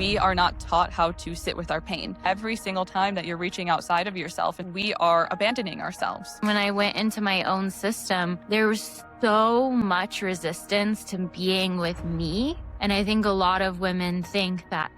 We are not taught how to sit with our pain. Every single time that you're reaching outside of yourself, and we are abandoning ourselves. When I went into my own system, there was so much resistance to being with me. And I think a lot of women think that,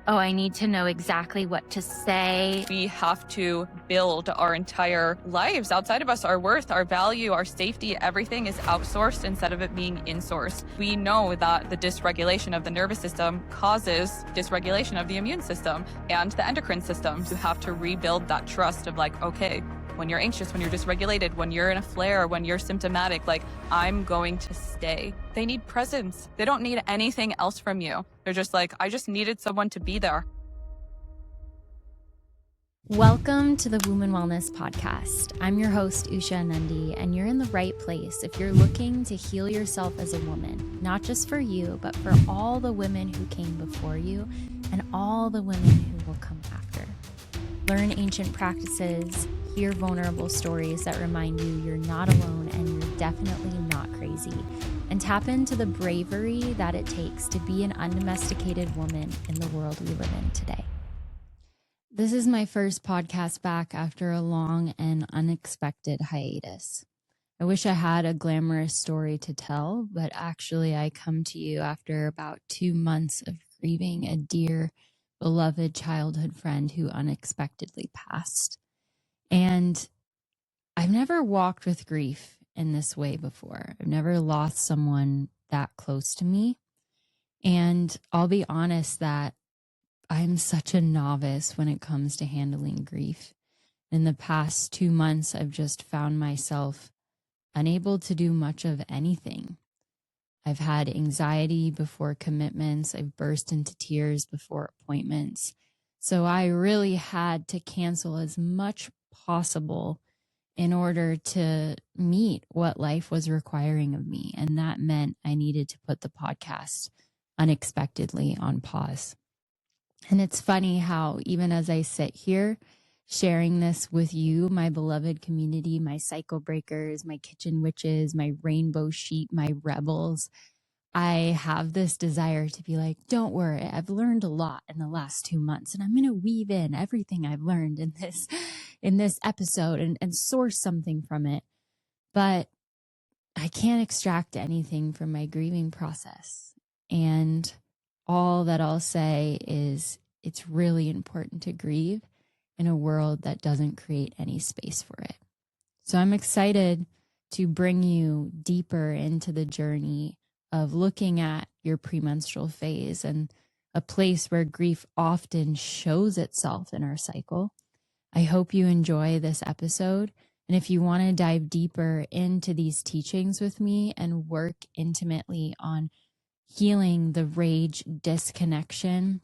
oh, I need to know exactly what to say. We have to build our entire lives outside of us. Our worth, our value, our safety, everything is outsourced instead of it being insourced. We know that the dysregulation of the nervous system causes dysregulation of the immune system and the endocrine system. You have to rebuild that trust of like, okay, when you're anxious, when you're dysregulated, when you're in a flare, when you're symptomatic, like, I'm going to stay. They need presence. They don't need anything else from you. They're just like, I just needed someone to be there. Welcome to the Womben Wellness podcast. I'm your host, Usha Anandi, and you're in the right place if you're looking to heal yourself as a woman, not just for you, but for all the women who came before you and all the women who will come after. Learn ancient practices, hear vulnerable stories that remind you you're not alone and you're definitely not crazy, and tap into the bravery that it takes to be an undomesticated woman in the world we live in today. This is my first podcast back after a long and unexpected hiatus. I wish I had a glamorous story to tell, but actually I come to you after about 2 months of grieving a dear, beloved childhood friend who unexpectedly passed. And I've never walked with grief in this way before. I've never lost someone that close to me. And I'll be honest that I'm such a novice when it comes to handling grief. In the past 2 months, I've just found myself unable to do much of anything. I've had anxiety before commitments. I've burst into tears before appointments. So I really had to cancel as much possible in order to meet what life was requiring of me. And that meant I needed to put the podcast unexpectedly on pause. And it's funny how even as I sit here sharing this with you, my beloved community, my cycle breakers, my kitchen witches, my rainbow sheep, my rebels, I have this desire to be like, don't worry, I've learned a lot in the last 2 months, and I'm going to weave in everything I've learned in this episode and source something from it. But I can't extract anything from my grieving process. And all that I'll say is it's really important to grieve in a world that doesn't create any space for it. So I'm excited to bring you deeper into the journey of looking at your premenstrual phase and a place where grief often shows itself in our cycle. I hope you enjoy this episode. And if you want to dive deeper into these teachings with me and work intimately on healing the rage disconnection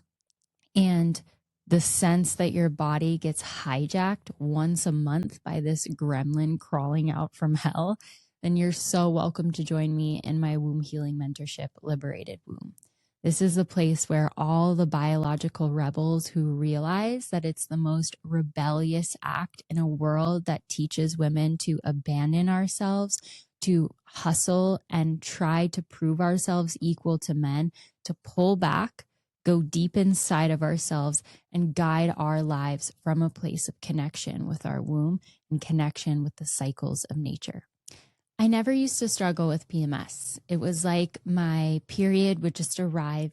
and the sense that your body gets hijacked once a month by this gremlin crawling out from hell, then you're so welcome to join me in my womb healing mentorship, Liberated Womb. This is the place where all the biological rebels who realize that it's the most rebellious act in a world that teaches women to abandon ourselves, to hustle and try to prove ourselves equal to men, to pull back, go deep inside of ourselves and guide our lives from a place of connection with our womb and connection with the cycles of nature. I never used to struggle with PMS. It was like my period would just arrive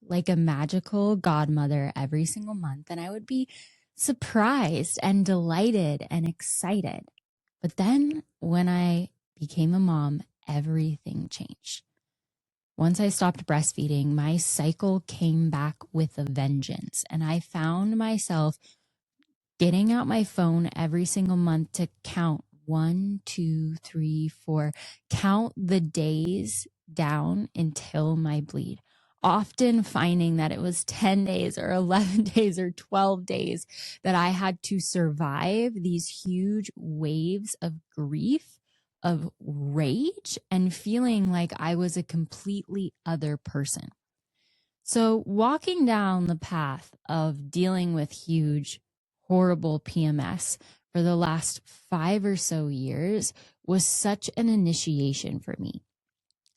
like a magical godmother every single month, and I would be surprised and delighted and excited. But then when I became a mom, everything changed. Once I stopped breastfeeding, my cycle came back with a vengeance, and I found myself getting out my phone every single month to count 1, 2, 3, 4, count the days down until my bleed, often finding that it was 10 days or 11 days or 12 days that I had to survive these huge waves of grief, of rage, and feeling like I was a completely other person. So walking down the path of dealing with huge, horrible PMS for the last 5 or so years was such an initiation for me,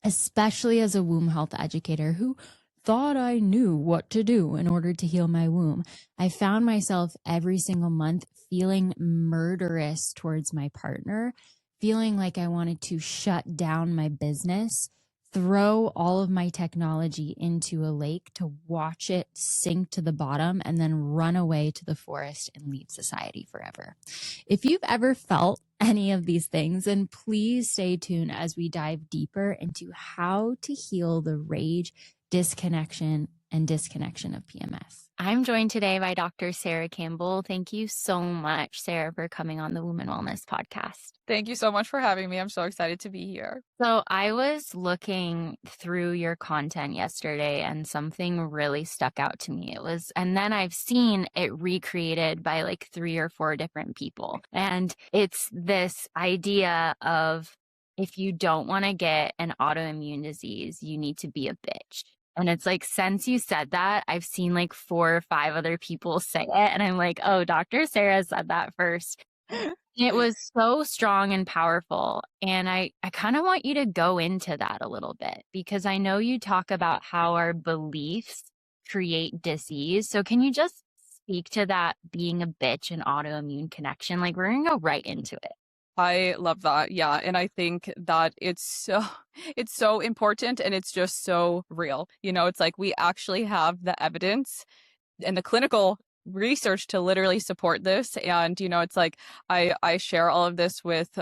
especially as a womb health educator who thought I knew what to do in order to heal my womb. I found myself every single month feeling murderous towards my partner, feeling like I wanted to shut down my business, throw all of my technology into a lake to watch it sink to the bottom, and then run away to the forest and leave society forever. If you've ever felt any of these things, then please stay tuned as we dive deeper into how to heal the rage, disconnection, and disconnection of PMS. I'm joined today by Dr. Sarah Campbell. Thank you so much, Sarah, for coming on the Womben Wellness podcast. Thank you so much for having me. I'm so excited to be here. So I was looking through your content yesterday and something really stuck out to me. And then I've seen it recreated by like 3 or 4 different people. And it's this idea of, if you don't want to get an autoimmune disease, you need to be a bitch. And it's like, since you said that, I've seen like 4 or 5 other people say it. And I'm like, oh, Dr. Sarah said that first. It was so strong and powerful. And I kind of want you to go into that a little bit, because I know you talk about how our beliefs create disease. So can you just speak to that being a bitch and autoimmune connection? Like, we're going to go right into it. I love that. Yeah. And I think that it's so important, and it's just so real. It's like we actually have the evidence and the clinical research to literally support this. And, it's like I share all of this with,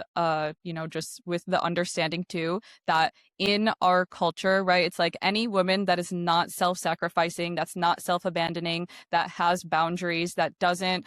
just with the understanding too, that in our culture, right, it's like any woman that is not self-sacrificing, that's not self-abandoning, that has boundaries, that doesn't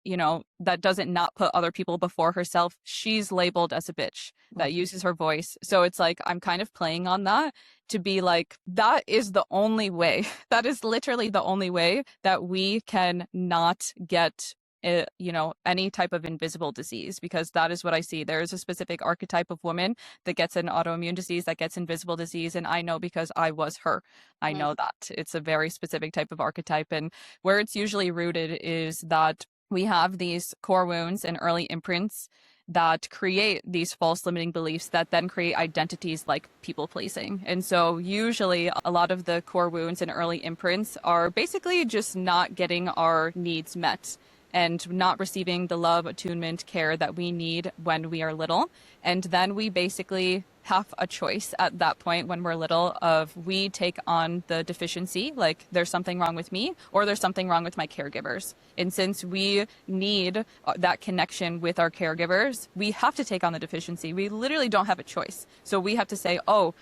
not put other people before herself, she's labeled as a bitch, that uses her voice. So it's like, I'm kind of playing on that to be like, that is the only way. That is literally the only way that we can not get any type of invisible disease, because that is what I see. There is a specific archetype of woman that gets an autoimmune disease, that gets invisible disease. And I know, because I was her. I know that it's a very specific type of archetype. And where it's usually rooted is that we have these core wounds and early imprints that create these false limiting beliefs that then create identities like people pleasing. And so usually a lot of the core wounds and early imprints are basically just not getting our needs met and not receiving the love, attunement, care that we need when we are little. And then we basically have a choice at that point when we're little of, we take on the deficiency, like there's something wrong with me, or there's something wrong with my caregivers. And since we need that connection with our caregivers, we have to take on the deficiency. We literally don't have a choice. So we have to say, oh,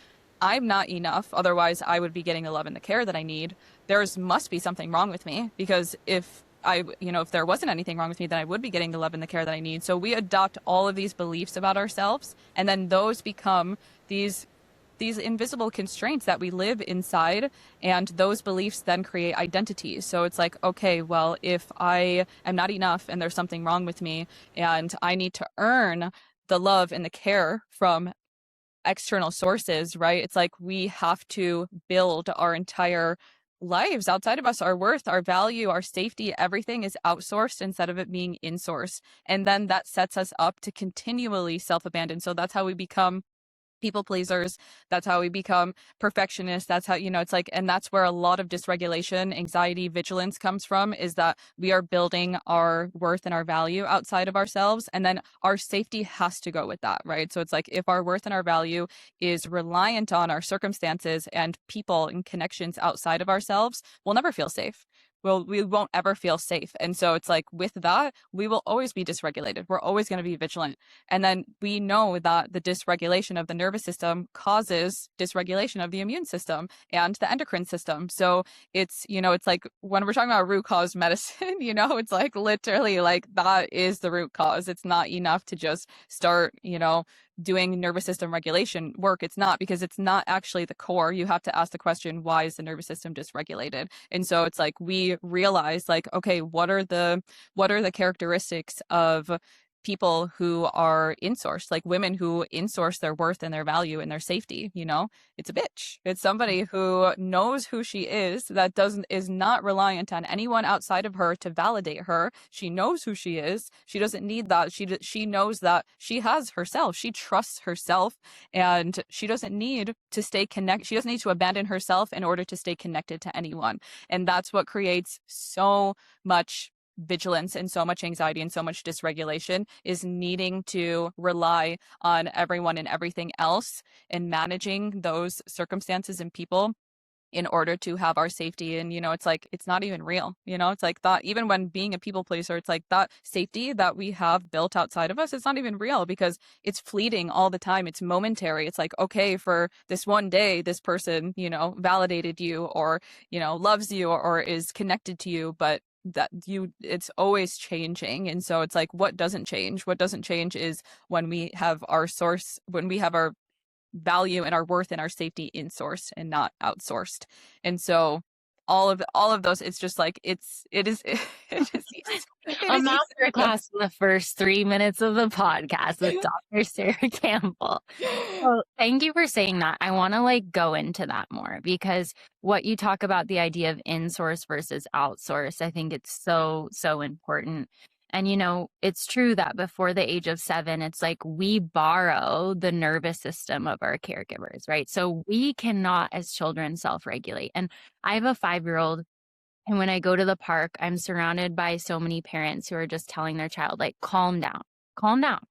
I'm not enough, otherwise I would be getting the love and the care that I need. Must be something wrong with me, because if there wasn't anything wrong with me, then I would be getting the love and the care that I need. So we adopt all of these beliefs about ourselves, and then those become these invisible constraints that we live inside, and those beliefs then create identities. So it's like, okay, well, if I am not enough and there's something wrong with me, and I need to earn the love and the care from external sources, right? It's like we have to build our entire lives outside of us, our worth, our value, our safety, everything is outsourced instead of it being insourced. And then that sets us up to continually self-abandon. So that's how we become people pleasers. That's how we become perfectionists. That's how, it's like, and that's where a lot of dysregulation, anxiety, vigilance comes from, is that we are building our worth and our value outside of ourselves. And then our safety has to go with that, right? So it's like, if our worth and our value is reliant on our circumstances and people and connections outside of ourselves, we'll never feel safe. We won't ever feel safe. And so it's like, with that, we will always be dysregulated. We're always going to be vigilant. And then we know that the dysregulation of the nervous system causes dysregulation of the immune system and the endocrine system. So it's like, when we're talking about root cause medicine, it's like literally like that is the root cause. It's not enough to just start, doing nervous system regulation work. It's not, because it's not actually the core. You have to ask the question, why is the nervous system dysregulated? And so it's like, we realize like, okay, what are the characteristics of people who are insourced, like women who insource their worth and their value and their safety, it's a bitch. It's somebody who knows who she is, that is not reliant on anyone outside of her to validate her. She knows who she is. She doesn't need that. She knows that she has herself. She trusts herself, and she doesn't need to stay connected. She doesn't need to abandon herself in order to stay connected to anyone. And that's what creates so much vigilance and so much anxiety and so much dysregulation, is needing to rely on everyone and everything else and managing those circumstances and people in order to have our safety. And it's like, it's not even real. It's like that, even when being a people pleaser, it's like that safety that we have built outside of us, it's not even real, because it's fleeting all the time. It's momentary. It's like, okay, for this one day, this person validated you, or loves you, or is connected to you, but it's always changing. And so it's like, what doesn't change is when we have our value and our worth and our safety insourced and not outsourced. And so all of those, it's just like, it is a master class in the first 3 minutes of the podcast with Dr. Sarah Campbell. So thank you for saying that. I want to go into that more, because what you talk about, the idea of in-source versus outsource, I think it's so, so important. And, it's true that before the age of 7, it's like we borrow the nervous system of our caregivers, right? So we cannot, as children, self-regulate. And I have a 5-year-old, and when I go to the park, I'm surrounded by so many parents who are just telling their child, calm down, calm down.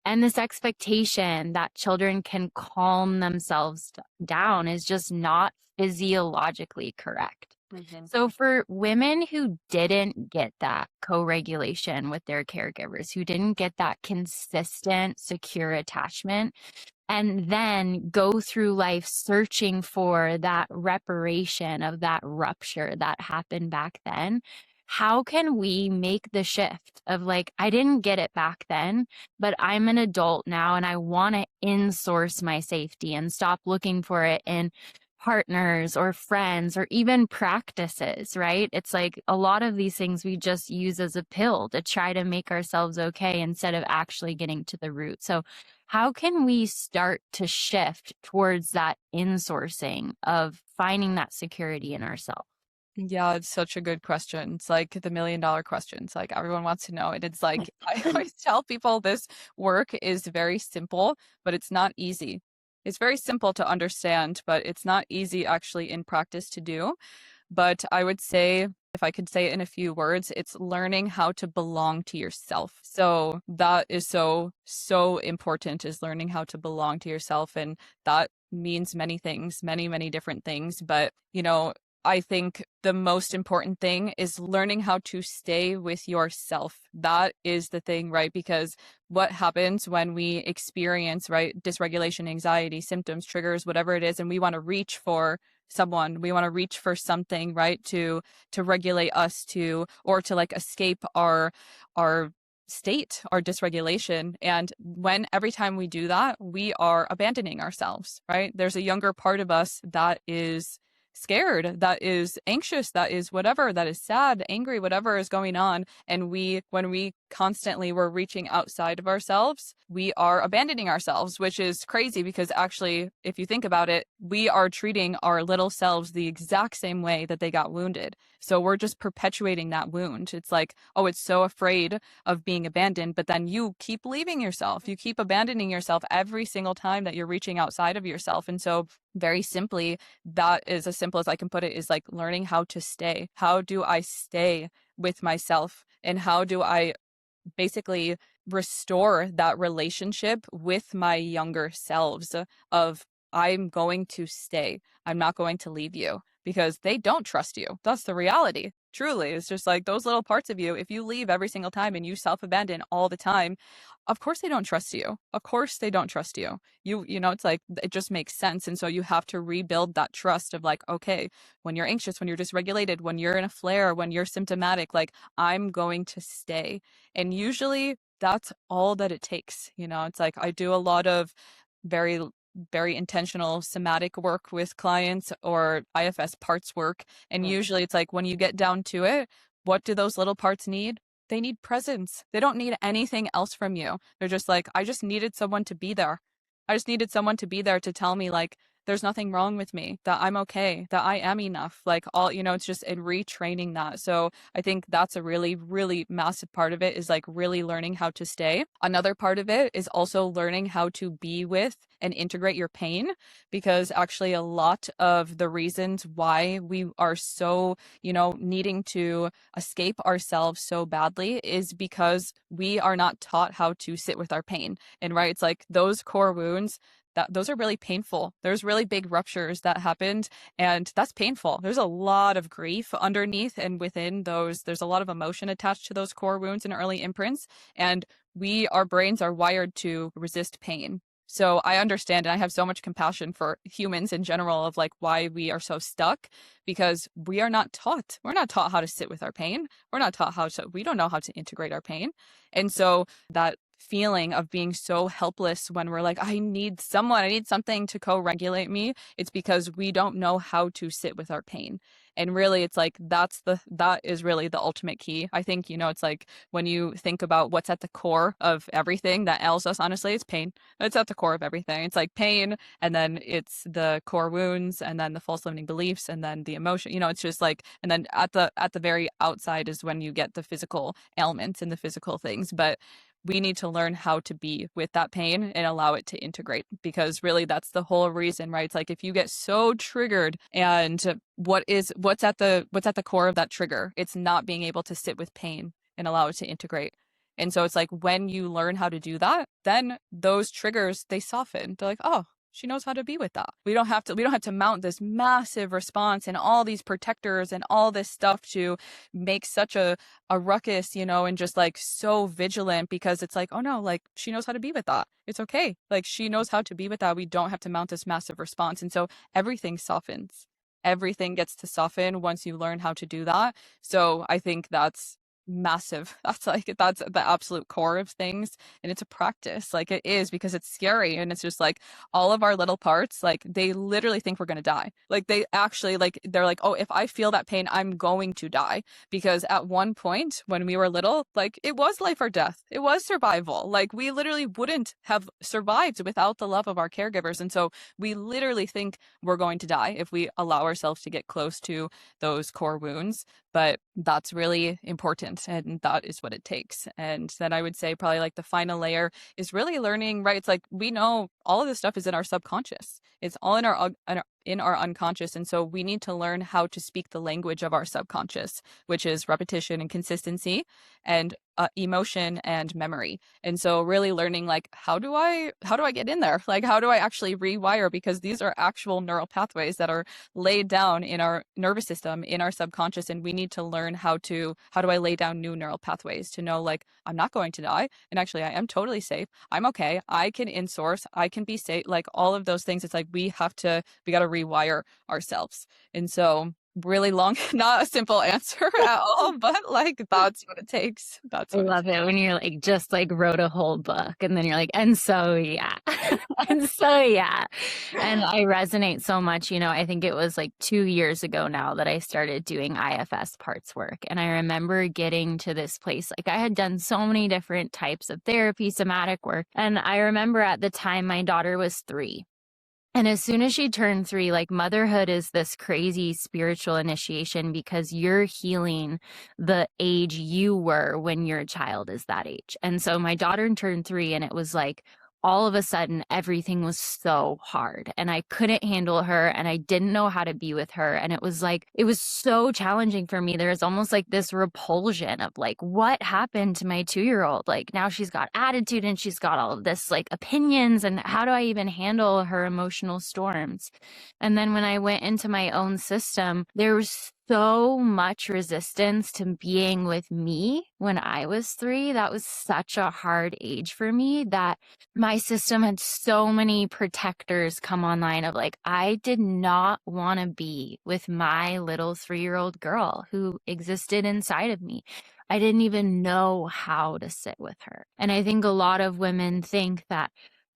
And this expectation that children can calm themselves down is just not physiologically correct. Mm-hmm. So for women who didn't get that co-regulation with their caregivers, who didn't get that consistent, secure attachment, and then go through life searching for that reparation of that rupture that happened back then, how can we make the shift of I didn't get it back then, but I'm an adult now and I want to in-source my safety and stop looking for it in partners or friends or even practices, right? It's like a lot of these things we just use as a pill to try to make ourselves okay instead of actually getting to the root. So how can we start to shift towards that insourcing of finding that security in ourselves? Yeah, it's such a good question. It's like the $1 million question. It's like everyone wants to know. And it's like, I always tell people this work is very simple, but it's not easy. It's very simple to understand, but it's not easy actually in practice to do. But I would say, if I could say it in a few words, it's learning how to belong to yourself. So that is so, so important, is learning how to belong to yourself. And that means many things, many, many different things. But, I think the most important thing is learning how to stay with yourself. That is the thing, right? Because what happens when we experience, right, dysregulation, anxiety, symptoms, triggers, whatever it is, and we want to reach for someone, we want to reach for something, right, to regulate us, or to escape our state, our dysregulation. And every time we do that, we are abandoning ourselves, right? There's a younger part of us that is scared, that is anxious, that is whatever, that is sad, angry, whatever is going on. And when we constantly were reaching outside of ourselves, we are abandoning ourselves, which is crazy, because actually, if you think about it, we are treating our little selves the exact same way that they got wounded. So we're just perpetuating that wound. It's like, oh, it's so afraid of being abandoned, but then you keep leaving yourself. You keep abandoning yourself every single time that you're reaching outside of yourself. And so very simply, that is as simple as I can put it, is learning how to stay. How do I stay with myself? And how do I basically restore that relationship with my younger selves of, I'm going to stay. I'm not going to leave you, because they don't trust you. That's the reality. Truly, it's just those little parts of you. If you leave every single time and you self-abandon all the time, of course they don't trust you. Of course they don't trust you. It's it just makes sense. And so you have to rebuild that trust of okay, when you're anxious, when you're dysregulated, when you're in a flare, when you're symptomatic, I'm going to stay. And usually that's all that it takes. It's I do a lot of very intentional somatic work with clients, or IFS parts work. And usually it's when you get down to it, what do those little parts need? they need presence. They don't need anything else from you. They're just like, I just needed someone to be there. I just needed someone to be there to tell me like, there's nothing wrong with me, that I'm okay, that I am enough. Like all, it's just in retraining that. So I think that's a really, really massive part of it, is like really learning how to stay. Another part of it is also learning how to be with and integrate your pain, because actually a lot of the reasons why we are so, needing to escape ourselves so badly is because we are not taught how to sit with our pain. And right, it's like those core wounds, those are really painful. There's really big ruptures that happened, and that's painful. There's a lot of grief underneath, and within those, there's a lot of emotion attached to those core wounds and early imprints. And our brains are wired to resist pain. So I understand, and I have so much compassion for humans in general of like why we are so stuck, because we are not taught. We're not taught how to sit with our pain. We're not taught we don't know how to integrate our pain. And so that feeling of being so helpless when we're like, I need something to co-regulate me, it's because we don't know how to sit with our pain. And really, it's like that is really the ultimate key. I think, it's like when you think about what's at the core of everything that ails us, honestly, it's pain. It's at the core of everything. It's like pain, and then it's the core wounds, and then the false limiting beliefs, and then the emotion. It's just like, and then at the very outside is when you get the physical ailments and the physical things. But we need to learn how to be with that pain and allow it to integrate, because really that's the whole reason, right? It's like if you get so triggered, and what's at the core of that trigger, it's not being able to sit with pain and allow it to integrate. And so it's like when you learn how to do that, then those triggers, they soften. They're like, oh, she knows how to be with that. We don't have to mount this massive response and all these protectors and all this stuff to make such a ruckus, and just like so vigilant, because it's like, oh no, like she knows how to be with that. It's okay. Like she knows how to be with that. We don't have to mount this massive response. And so everything softens. Everything gets to soften once you learn how to do that. So I think that's massive. That's the absolute core of things. And it's a practice, like it is, because it's scary. And it's just like all of our little parts, like they literally think we're going to die. Like they actually, like, they're like, oh, if I feel that pain, I'm going to die. Because at one point when we were little, like it was life or death. It was survival. Like we literally wouldn't have survived without the love of our caregivers. And so we literally think we're going to die if we allow ourselves to get close to those core wounds. But that's really important, and that is what it takes. And then I would say probably like the final layer is really learning, right? It's like we know all of this stuff is in our subconscious. It's all in our unconscious. And so we need to learn how to speak the language of our subconscious, which is repetition and consistency, and emotion and memory. And so really learning like, how do I get in there? Like, how do I actually rewire? Because these are actual neural pathways that are laid down in our nervous system, in our subconscious. And we need to learn how do I lay down new neural pathways to know, like, I'm not going to die. And actually I am totally safe. I'm okay. I can in-source. I can be safe. Like all of those things. It's like, we got to rewire ourselves. And so really long, not a simple answer at all, but like that's what it takes. I love it when you're like just like wrote a whole book and then you're like, and so yeah. And so yeah. And I resonate so much. I think it was like 2 years ago now that I started doing IFS parts work. And I remember getting to this place, like I had done so many different types of therapy, somatic work. And I remember at the time my daughter was 3. And as soon as she turned 3, like motherhood is this crazy spiritual initiation, because you're healing the age you were when your child is that age. And so my daughter turned 3, and it was like, all of a sudden, everything was so hard and I couldn't handle her and I didn't know how to be with her. And it was so challenging for me. There was almost like this repulsion of like, what happened to my 2-year-old? Like now she's got attitude and she's got all of this like opinions, and how do I even handle her emotional storms? And then when I went into my own system, there was so much resistance to being with me when I was 3. That was such a hard age for me that my system had so many protectors come online of like, I did not want to be with my little 3-year-old girl who existed inside of me. I didn't even know how to sit with her. And I think a lot of women think that,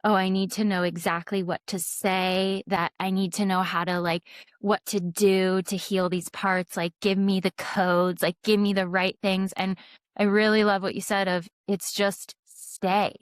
oh, I need to know exactly what to say, that I need to know how to like what to do to heal these parts, like give me the codes, like give me the right things. And I really love what you said of it's just stay.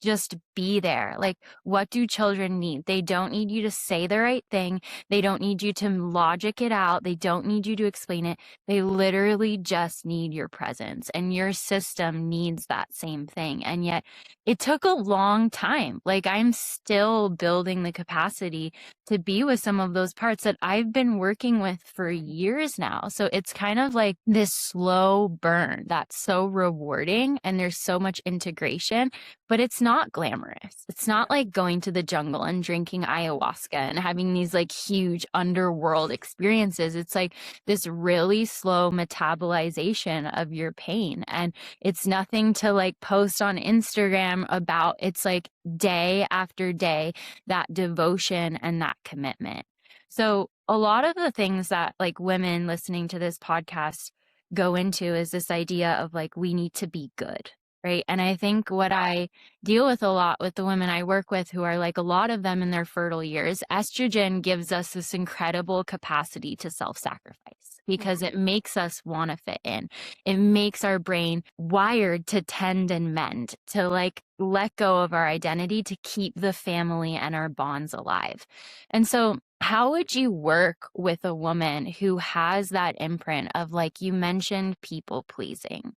Just be there. Like, what do children need? They don't need you to say the right thing. They don't need you to logic it out. They don't need you to explain it. They literally just need your presence, and your system needs that same thing. And yet it took a long time. Like, I'm still building the capacity to be with some of those parts that I've been working with for years now. So it's kind of like this slow burn that's so rewarding, and there's so much integration, but it's not glamorous. It's not like going to the jungle and drinking ayahuasca and having these like huge underworld experiences. It's like this really slow metabolization of your pain. And it's nothing to like post on Instagram about. It's like day after day, that devotion and that commitment. So a lot of the things that like women listening to this podcast go into is this idea of like, we need to be good. Right. And I think what I deal with a lot with the women I work with, who are like a lot of them in their fertile years, estrogen gives us this incredible capacity to self-sacrifice because it makes us want to fit in. It makes our brain wired to tend and mend, to like let go of our identity to keep the family and our bonds alive. And so how would you work with a woman who has that imprint of, like, you mentioned people pleasing,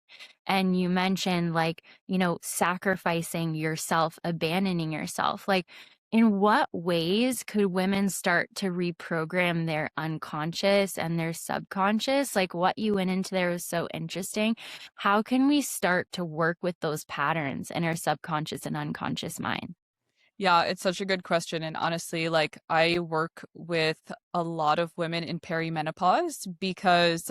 and you mentioned like, you know, sacrificing yourself, abandoning yourself? Like, in what ways could women start to reprogram their unconscious and their subconscious? Like, what you went into there was so interesting. How can we start to work with those patterns in our subconscious and unconscious mind? Yeah, it's such a good question. And honestly, like I work with a lot of women in perimenopause because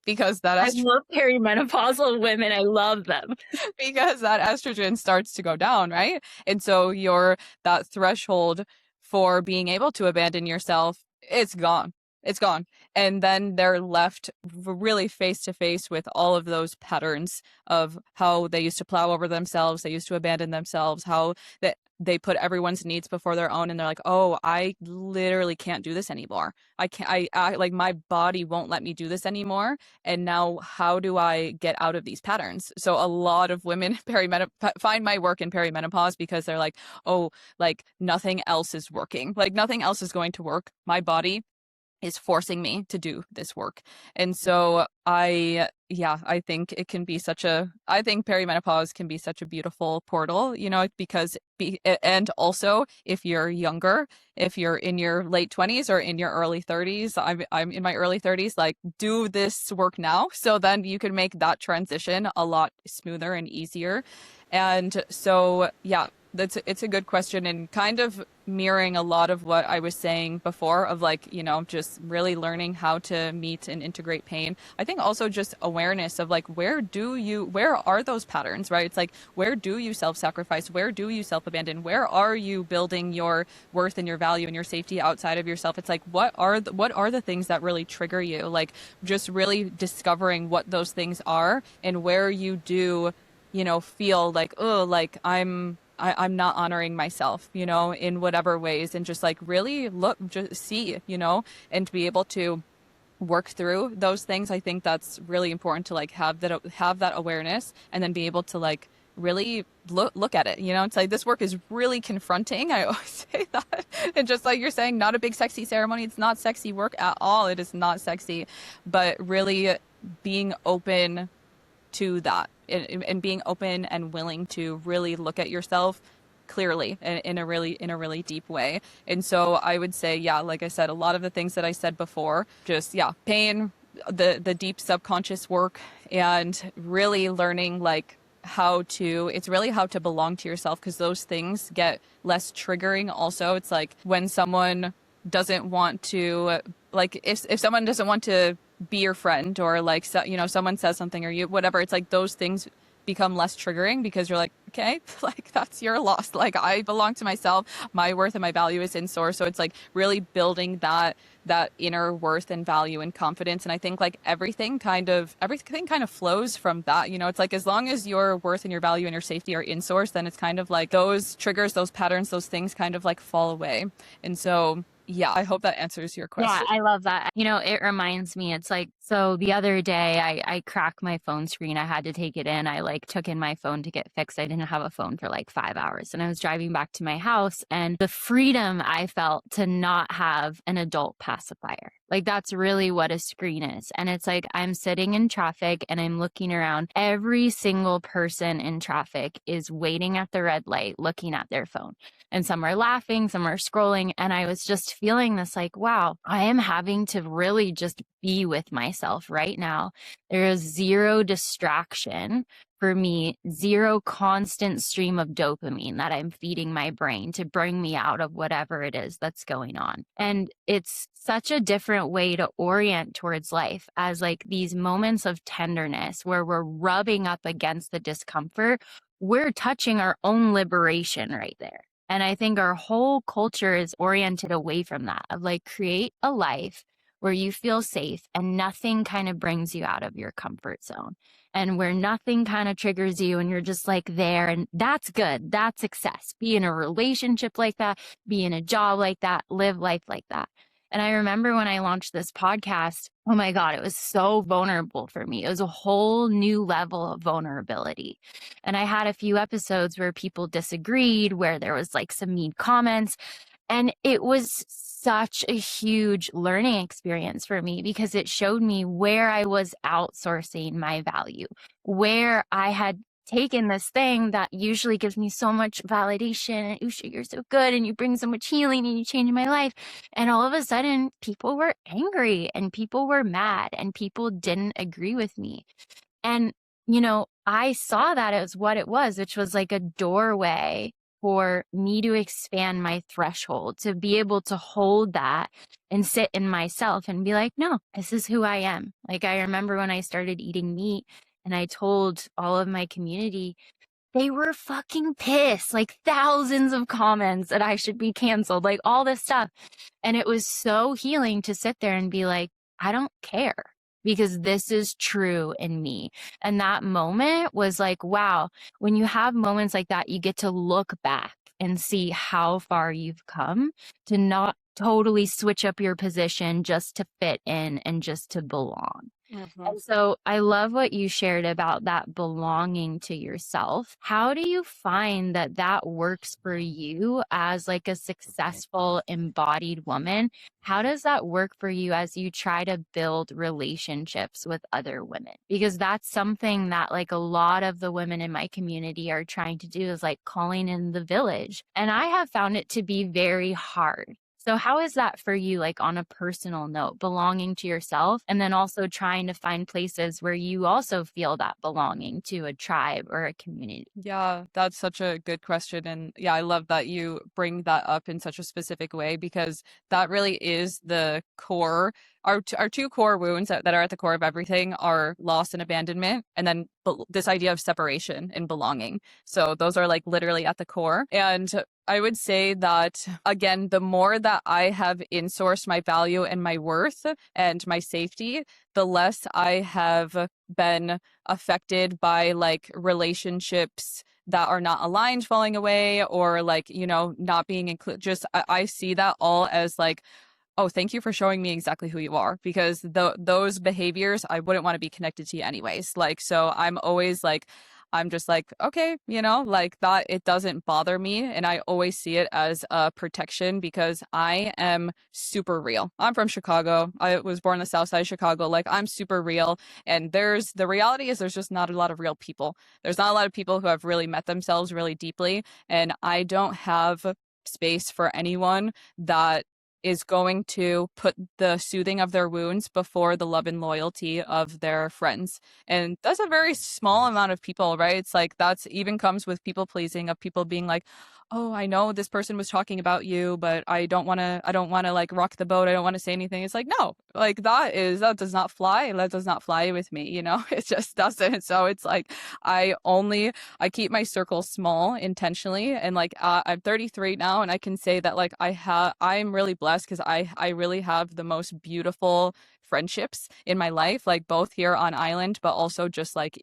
because that I love perimenopausal women. I love them. because that estrogen starts to go down, right? And so that threshold for being able to abandon yourself, it's gone. It's gone. And then they're left really face to face with all of those patterns of how they used to plow over themselves, they used to abandon themselves, how that they put everyone's needs before their own, and they're like, oh, I literally can't do this anymore. I can't, I like my body won't let me do this anymore. And now how do I get out of these patterns? So a lot of women find my work in perimenopause because they're like, oh, like nothing else is working. Like nothing else is going to work. My body is forcing me to do this work. And so I think it can be I think perimenopause can be such a beautiful portal, you know, and also if you're younger, if you're in your late 20s or in your early 30s, I'm in my early 30s, like do this work now. So then you can make that transition a lot smoother and easier. And so, yeah, it's a good question, and kind of mirroring a lot of what I was saying before of like, you know, just really learning how to meet and integrate pain. I think also just awareness of like, where are those patterns, right? It's like, where do you self-sacrifice? Where do you self-abandon? Where are you building your worth and your value and your safety outside of yourself? It's like, what are the things that really trigger you? Like just really discovering what those things are and where you do, you know, feel like, oh, like I'm not honoring myself, you know, in whatever ways, and just like really just see, you know, and to be able to work through those things. I think that's really important to like have that awareness, and then be able to like really look at it. You know, it's like this work is really confronting. I always say that. And just like you're saying, not a big sexy ceremony. It's not sexy work at all. It is not sexy, but really being open to that, and being open and willing to really look at yourself clearly in a really deep way. And so I would say, yeah, like I said, a lot of the things that I said before, just, yeah, pain, the deep subconscious work, and really learning like how to belong to yourself, because those things get less triggering. Also, it's like when someone doesn't want to, like if someone doesn't want to be your friend, or like, you know, someone says something or you, whatever, it's like those things become less triggering because you're like, okay, like that's your loss. Like I belong to myself, my worth and my value is in source. So it's like really building that inner worth and value and confidence. And I think like everything kind of flows from that. You know, it's like as long as your worth and your value and your safety are in source, then it's kind of like those triggers, those patterns, those things kind of like fall away. And so Yeah, I hope that answers your Yeah, question. I love that. It reminds me, it's like, so the other day I cracked my phone screen. I had to take it in. I like took in my phone to get fixed. I didn't have a phone for like 5 hours and I was driving back to my house, and the freedom I felt to not have an adult pacifier. Like that's really what a screen is. And it's like I'm sitting in traffic and I'm looking around. Every single person in traffic is waiting at the red light, looking at their phone. And some are laughing, some are scrolling. And I was just feeling this like, wow, I am having to really just be with myself right now. There is zero distraction for me, zero constant stream of dopamine that I'm feeding my brain to bring me out of whatever it is that's going on. And it's such a different way to orient towards life, as like these moments of tenderness where we're rubbing up against the discomfort. We're touching our own liberation right there. And I think our whole culture is oriented away from that, of like create a life where you feel safe and nothing kind of brings you out of your comfort zone, and where nothing kind of triggers you and you're just like there, and that's good. That's success. Be in a relationship like that, be in a job like that, live life like that. And I remember when I launched this podcast, oh my God, it was so vulnerable for me. It was a whole new level of vulnerability. And I had a few episodes where people disagreed, where there was like some mean comments. And it was such a huge learning experience for me, because it showed me where I was outsourcing my value, where I had taken this thing that usually gives me so much validation. Usha, you're so good and you bring so much healing and you change my life. And all of a sudden, people were angry and people were mad and people didn't agree with me. And, I saw that as what it was, which was like a doorway for me to expand my threshold, to be able to hold that and sit in myself and be like, no, this is who I am. Like, I remember when I started eating meat and I told all of my community, they were fucking pissed, like thousands of comments that I should be canceled, like all this stuff. And it was so healing to sit there and be like, I don't care, because this is true in me. And that moment was like, wow, when you have moments like that, you get to look back and see how far you've come, to not totally switch up your position just to fit in and just to belong. And so I love what you shared about that belonging to yourself. How do you find that that works for you as like a successful embodied woman? How does that work for you as you try to build relationships with other women? Because that's something that like a lot of the women in my community are trying to do, is like calling in the village. And I have found it to be very hard. So how is that for you, like on a personal note, belonging to yourself, and then also trying to find places where you also feel that belonging to a tribe or a community? Yeah, that's such a good question. And yeah, I love that you bring that up in such a specific way, because that really is the core. Our two core wounds that are at the core of everything are loss and abandonment, and then this idea of separation and belonging. So those are like literally at the core. And I would say that, again, the more that I have insourced my value and my worth and my safety, the less I have been affected by like relationships that are not aligned falling away, or like, not being included. Just I see that all as like, oh, thank you for showing me exactly who you are, because those behaviors, I wouldn't want to be connected to you anyways. Like, so I'm always like, I'm just like, okay, like that, it doesn't bother me. And I always see it as a protection, because I am super real. I'm from Chicago. I was born in the South Side of Chicago. Like, I'm super real. And the reality is there's just not a lot of real people. There's not a lot of people who have really met themselves really deeply. And I don't have space for anyone that is going to put the soothing of their wounds before the love and loyalty of their friends. And that's a very small amount of people, right? It's like, that's even comes with people pleasing, of people being like, oh, I know this person was talking about you, but I don't want to like rock the boat. I don't want to say anything. It's like, no, like that does not fly. That does not fly with me. It just doesn't. So it's like, I keep my circle small intentionally. And like, I'm 33 now, and I can say that like I'm really blessed, because I really have the most beautiful friendships in my life, like both here on island, but also just like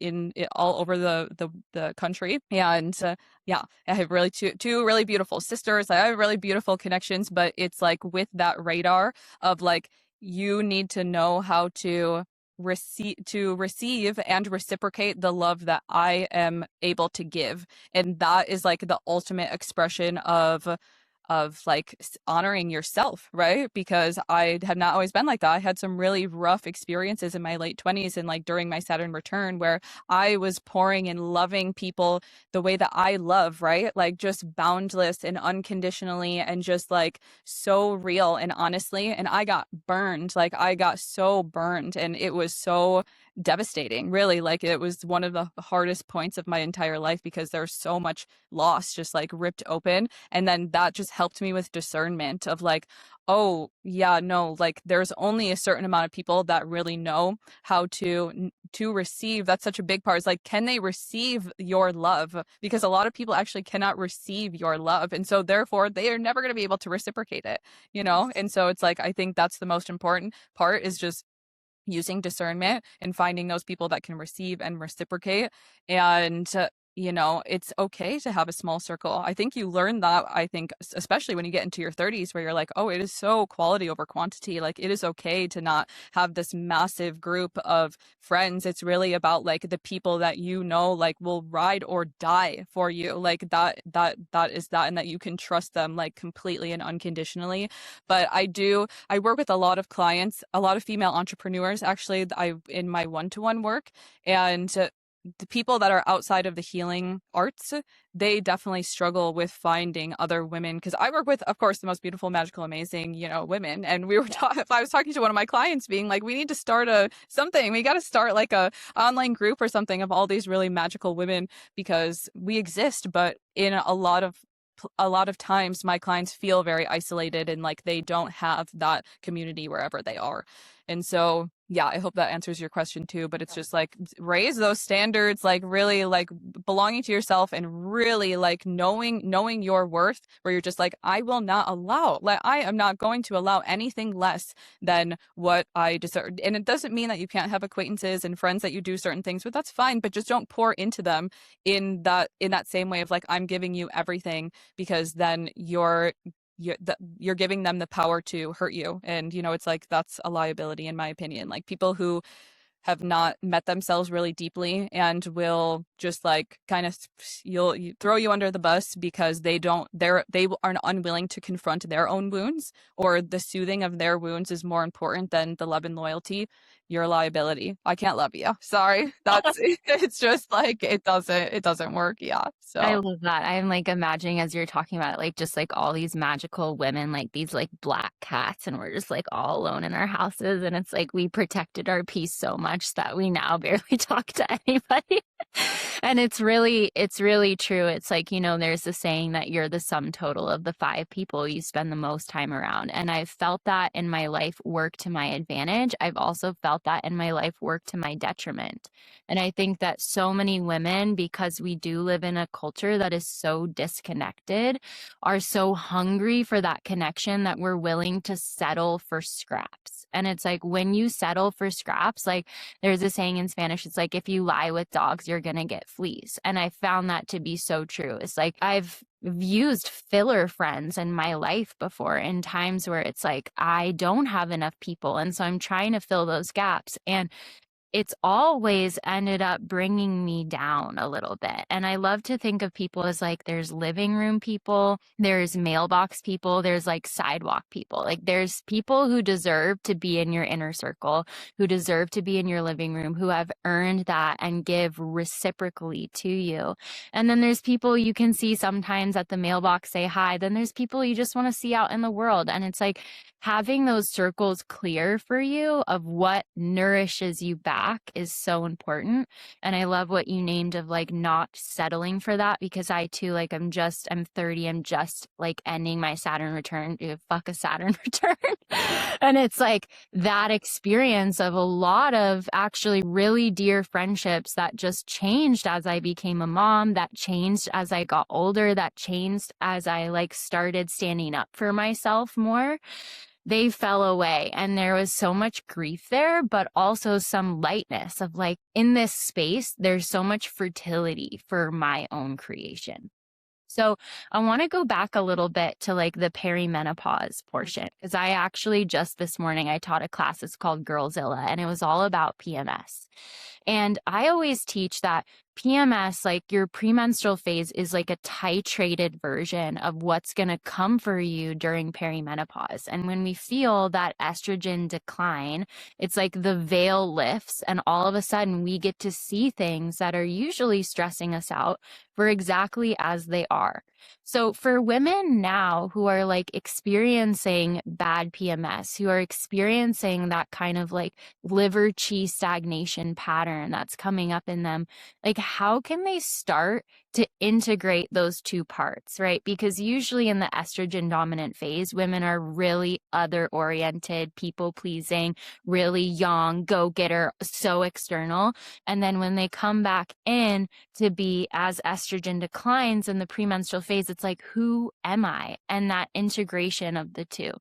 all over the country. And yeah, I have really two really beautiful sisters. I have really beautiful connections, but it's like with that radar of like, you need to know how to receive and reciprocate the love that I am able to give. And that is like the ultimate expression of like honoring yourself, right? Because I have not always been like that. I had some really rough experiences in my late 20s and like during my Saturn return where I was pouring and loving people the way that I love, right? Like just boundless and unconditionally and just like so real and honestly. And I got burned. Like I got so burned and it was so devastating, really. Like it was one of the hardest points of my entire life because there's so much loss just like ripped open. And then that just helped me with discernment of like, oh yeah, no, like there's only a certain amount of people that really know how to receive. That's such a big part. It's like, can they receive your love? Because a lot of people actually cannot receive your love. And so therefore they are never going to be able to reciprocate it, you know? And so it's like, I think that's the most important part is just using discernment and finding those people that can receive and reciprocate. And you know, it's okay to have a small circle. I think you learn that, I think, especially when you get into your 30s where you're like, oh, it is so quality over quantity. Like it is okay to not have this massive group of friends. It's really about like the people that you know, like will ride or die for you. Like that is that, and that you can trust them like completely and unconditionally. But I work with a lot of clients, a lot of female entrepreneurs, actually, in my one-to-one work. And the people that are outside of the healing arts, they definitely struggle with finding other women. Because I work with, of course, the most beautiful, magical, amazing, you know, women. And we were I was talking to one of my clients being like, we need to start something. We got to start like a online group or something of all these really magical women because we exist. But in a lot of times my clients feel very isolated and like they don't have that community wherever they are. And so yeah, I hope that answers your question too, but it's just like raise those standards, like really like belonging to yourself and really like knowing your worth, where you're just like, I will not allow, like I am not going to allow anything less than what I deserve. And it doesn't mean that you can't have acquaintances and friends that you do certain things with. That's fine, but just don't pour into them in that same way of like, I'm giving you everything, because then you're giving them the power to hurt you. And, you know, it's like, that's a liability in my opinion. Like people who have not met themselves really deeply and will just like kind of you throw you under the bus because they are unwilling to confront their own wounds, or the soothing of their wounds is more important than the love and loyalty. You're a liability. I can't love you. Sorry. That's it's just like it doesn't work. Yeah. So I love that. I'm like imagining as you're talking about it, like just like all these magical women, like these like black cats, and we're just like all alone in our houses. And it's like we protected our peace so much that we now barely talk to anybody. And it's really true. It's like, you know, there's the saying that you're the sum total of the 5 people you spend the most time around. And I've felt that in my life work to my advantage. I've also felt that in my life work to my detriment. And I think that so many women, because we do live in a culture that is so disconnected, are so hungry for that connection that we're willing to settle for scraps. And it's like when you settle for scraps, like there's a saying in Spanish, it's like if you lie with dogs, you're going to get fleas. And I found that to be so true. It's like I've used filler friends in my life before in times where it's like I don't have enough people. And so I'm trying to fill those gaps. And it's always ended up bringing me down a little bit. And I love to think of people as like, there's living room people, there's mailbox people, there's like sidewalk people. Like there's people who deserve to be in your inner circle, who deserve to be in your living room, who have earned that and give reciprocally to you. And then there's people you can see sometimes at the mailbox say hi. Then there's people you just want to see out in the world. And it's like having those circles clear for you of what nourishes you back is so important. And I love what you named of like not settling for that, because I too, like I'm 30, I'm just like ending my Saturn return. Fuck a Saturn return. And it's like that experience of a lot of actually really dear friendships that just changed as I became a mom, that changed as I got older, that changed as I like started standing up for myself more. they fell away. And there was so much grief there, but also some lightness of like, in this space, there's so much fertility for my own creation. So I want to go back a little bit to like the perimenopause portion, because I actually just this morning, I taught a class, it's called Girlzilla, and it was all about PMS. And I always teach that PMS, like your premenstrual phase, is like a titrated version of what's going to come for you during perimenopause. And when we feel that estrogen decline, it's like the veil lifts and all of a sudden we get to see things that are usually stressing us out for exactly as they are. So for women now who are like experiencing bad PMS, who are experiencing that kind of like liver qi stagnation pattern that's coming up in them, like how can they start to integrate those two parts, right? Because usually in the estrogen dominant phase, women are really other oriented, people pleasing, really young, go getter, so external. And then when they come back in to be, as estrogen declines in the premenstrual phase, it's like, who am I? And that integration of the two.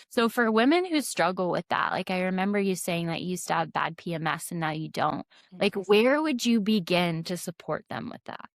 So for women who struggle with that, like I remember you saying that you used to have bad PMS and now you don't, like where would you begin to support them with that?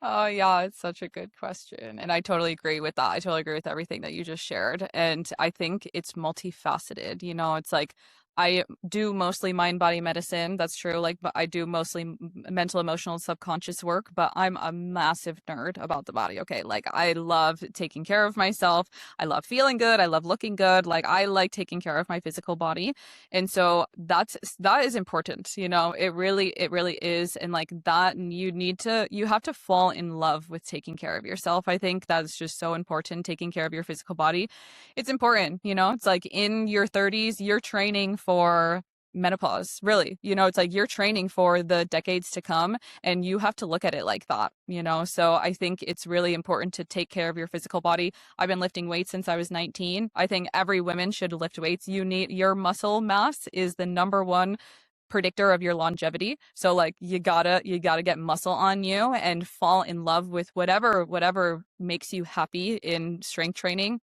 Oh, yeah, it's such a good question. And I totally agree with that. I totally agree with everything that you just shared. And I think it's multifaceted. You know, it's like I do mostly mind body medicine. That's true. Like, but I do mostly mental, emotional, subconscious work, but I'm a massive nerd about the body. Okay. Like, I love taking care of myself. I love feeling good. I love looking good. Like, I like taking care of my physical body. And so that is important. You know, it really is. And like that, you have to fall in love with taking care of yourself. I think that's just so important. Taking care of your physical body. It's important. You know, it's like in your 30s, you're training for menopause, really. You know, it's like you're training for the decades to come, and you have to look at it like that, you know? So I think it's really important to take care of your physical body. I've been lifting weights since I was 19. I think every woman should lift weights. Your muscle mass is the number one predictor of your longevity. So like you gotta get muscle on you and fall in love with whatever makes you happy in strength training.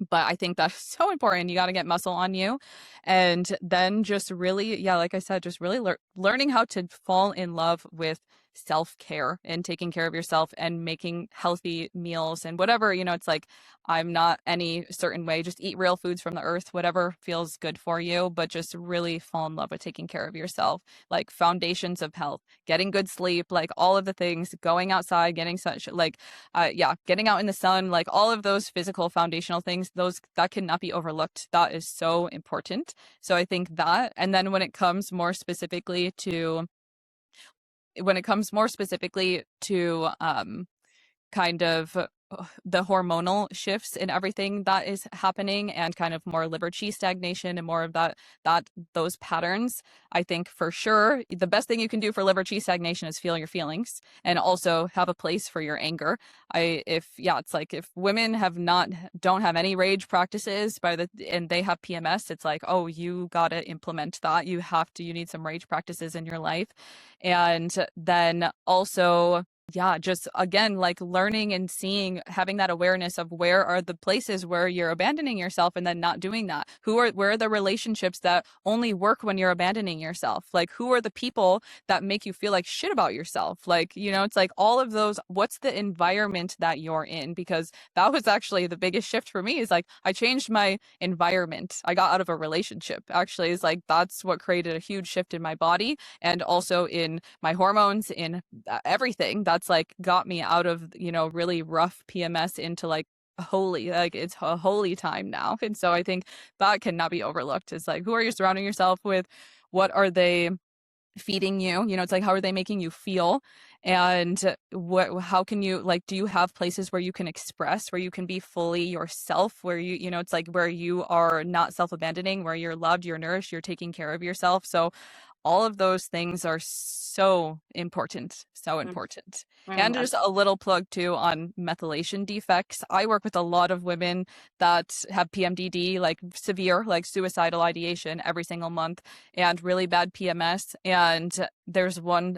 But I think that's so important. You got to get muscle on you. And then just really, yeah, like I said, just really learning how to fall in love with self-care and taking care of yourself and making healthy meals and whatever, you know, it's like, I'm not any certain way, just eat real foods from the earth, whatever feels good for you, but just really fall in love with taking care of yourself, like foundations of health, getting good sleep, like all of the things, going outside, getting such like, getting out in the sun, like all of those physical foundational things, those that cannot be overlooked. That is so important. So I think that, and then when it comes more specifically to kind of the hormonal shifts and everything that is happening, and kind of more liver qi stagnation and more of those patterns, I think for sure the best thing you can do for liver qi stagnation is feel your feelings and also have a place for your anger. It's like if women don't have any rage practices and they have PMS, it's like, oh, you gotta implement that. You need some rage practices in your life. And then also, yeah, just again, like learning and seeing, having that awareness of where are the places where you're abandoning yourself and then not doing that. Where are the relationships that only work when you're abandoning yourself? Like, who are the people that make you feel like shit about yourself? Like, you know, it's like all of those, what's the environment that you're in? Because that was actually the biggest shift for me, is like, I changed my environment. I got out of a relationship, actually, is like, that's what created a huge shift in my body and also in my hormones, in everything. That's like got me out of, you know, really rough PMS into like it's a holy time now. And so I think that cannot be overlooked. It's like, who are you surrounding yourself with? What are they feeding you? You know, it's like, how are they making you feel? And how can you, like, do you have places where you can express, where you can be fully yourself, where you know, it's like where you are not self-abandoning, where you're loved, you're nourished, you're taking care of yourself. So all of those things are so important, so important. And just a little plug too on methylation defects. I work with a lot of women that have PMDD, like severe, like suicidal ideation every single month, and really bad PMS. And there's one,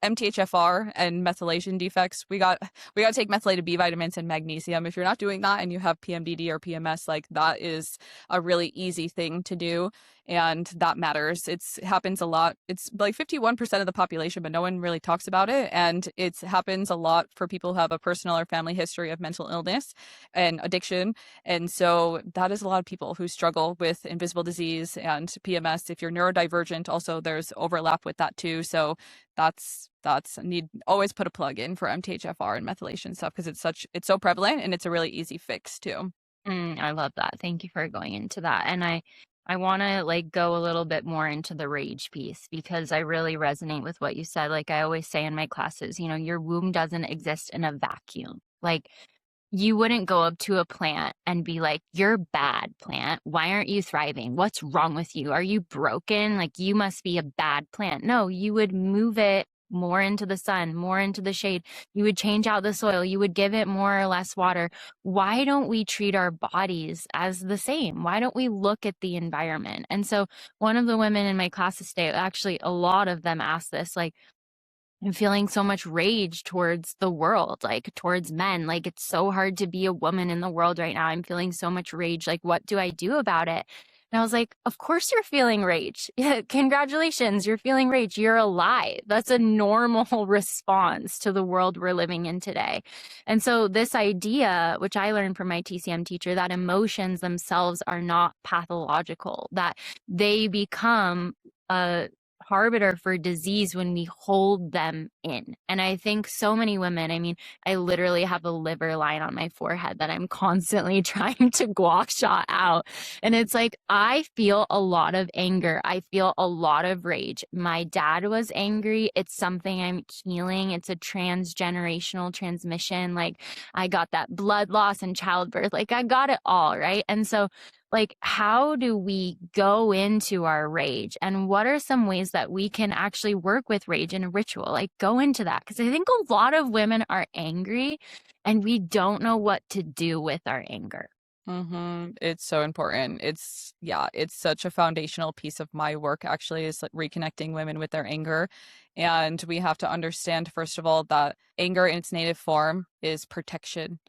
MTHFR and methylation defects, we got to take methylated B vitamins and magnesium. If you're not doing that and you have PMDD or PMS, like that is a really easy thing to do. And that matters. It happens a lot. It's like 51% of the population, but no one really talks about it. And it happens a lot for people who have a personal or family history of mental illness and addiction. And so that is a lot of people who struggle with invisible disease and PMS. If you're neurodivergent, also there's overlap with that too. So that's need always put a plug in for MTHFR and methylation stuff because it's so prevalent and it's a really easy fix too. I love that. Thank you for going into that. And I want to like go a little bit more into the rage piece because I really resonate with what you said. Like I always say in my classes, you know, your womb doesn't exist in a vacuum. Like you wouldn't go up to a plant and be like, "You're bad, plant. Why aren't you thriving? What's wrong with you? Are you broken? Like you must be a bad plant." No, you would move it more into the sun, more into the shade. You would change out the soil. You would give it more or less water. Why don't we treat our bodies as the same? Why don't we look at the environment? And so one of the women in my classes today, actually a lot of them asked this, like, I'm feeling so much rage towards the world, like towards men. Like it's so hard to be a woman in the world right now. I'm feeling so much rage. Like, what do I do about it? And I was like, of course you're feeling rage. Yeah, congratulations, you're feeling rage. You're alive. That's a normal response to the world we're living in today. And so this idea, which I learned from my TCM teacher, that emotions themselves are not pathological, that they become a harbinger for disease when we hold them in. And I think so many women, I mean, I literally have a liver line on my forehead that I'm constantly trying to gua sha out. And it's like, I feel a lot of anger. I feel a lot of rage. My dad was angry. It's something I'm healing. It's a transgenerational transmission. Like I got that blood loss and childbirth. Like I got it all, right? And so like, how do we go into our rage? And what are some ways that we can actually work with rage in a ritual? Like, go into that. Because I think a lot of women are angry and we don't know what to do with our anger. It's so important. It's such a foundational piece of my work, actually, is like reconnecting women with their anger. And we have to understand, first of all, that anger in its native form is protection.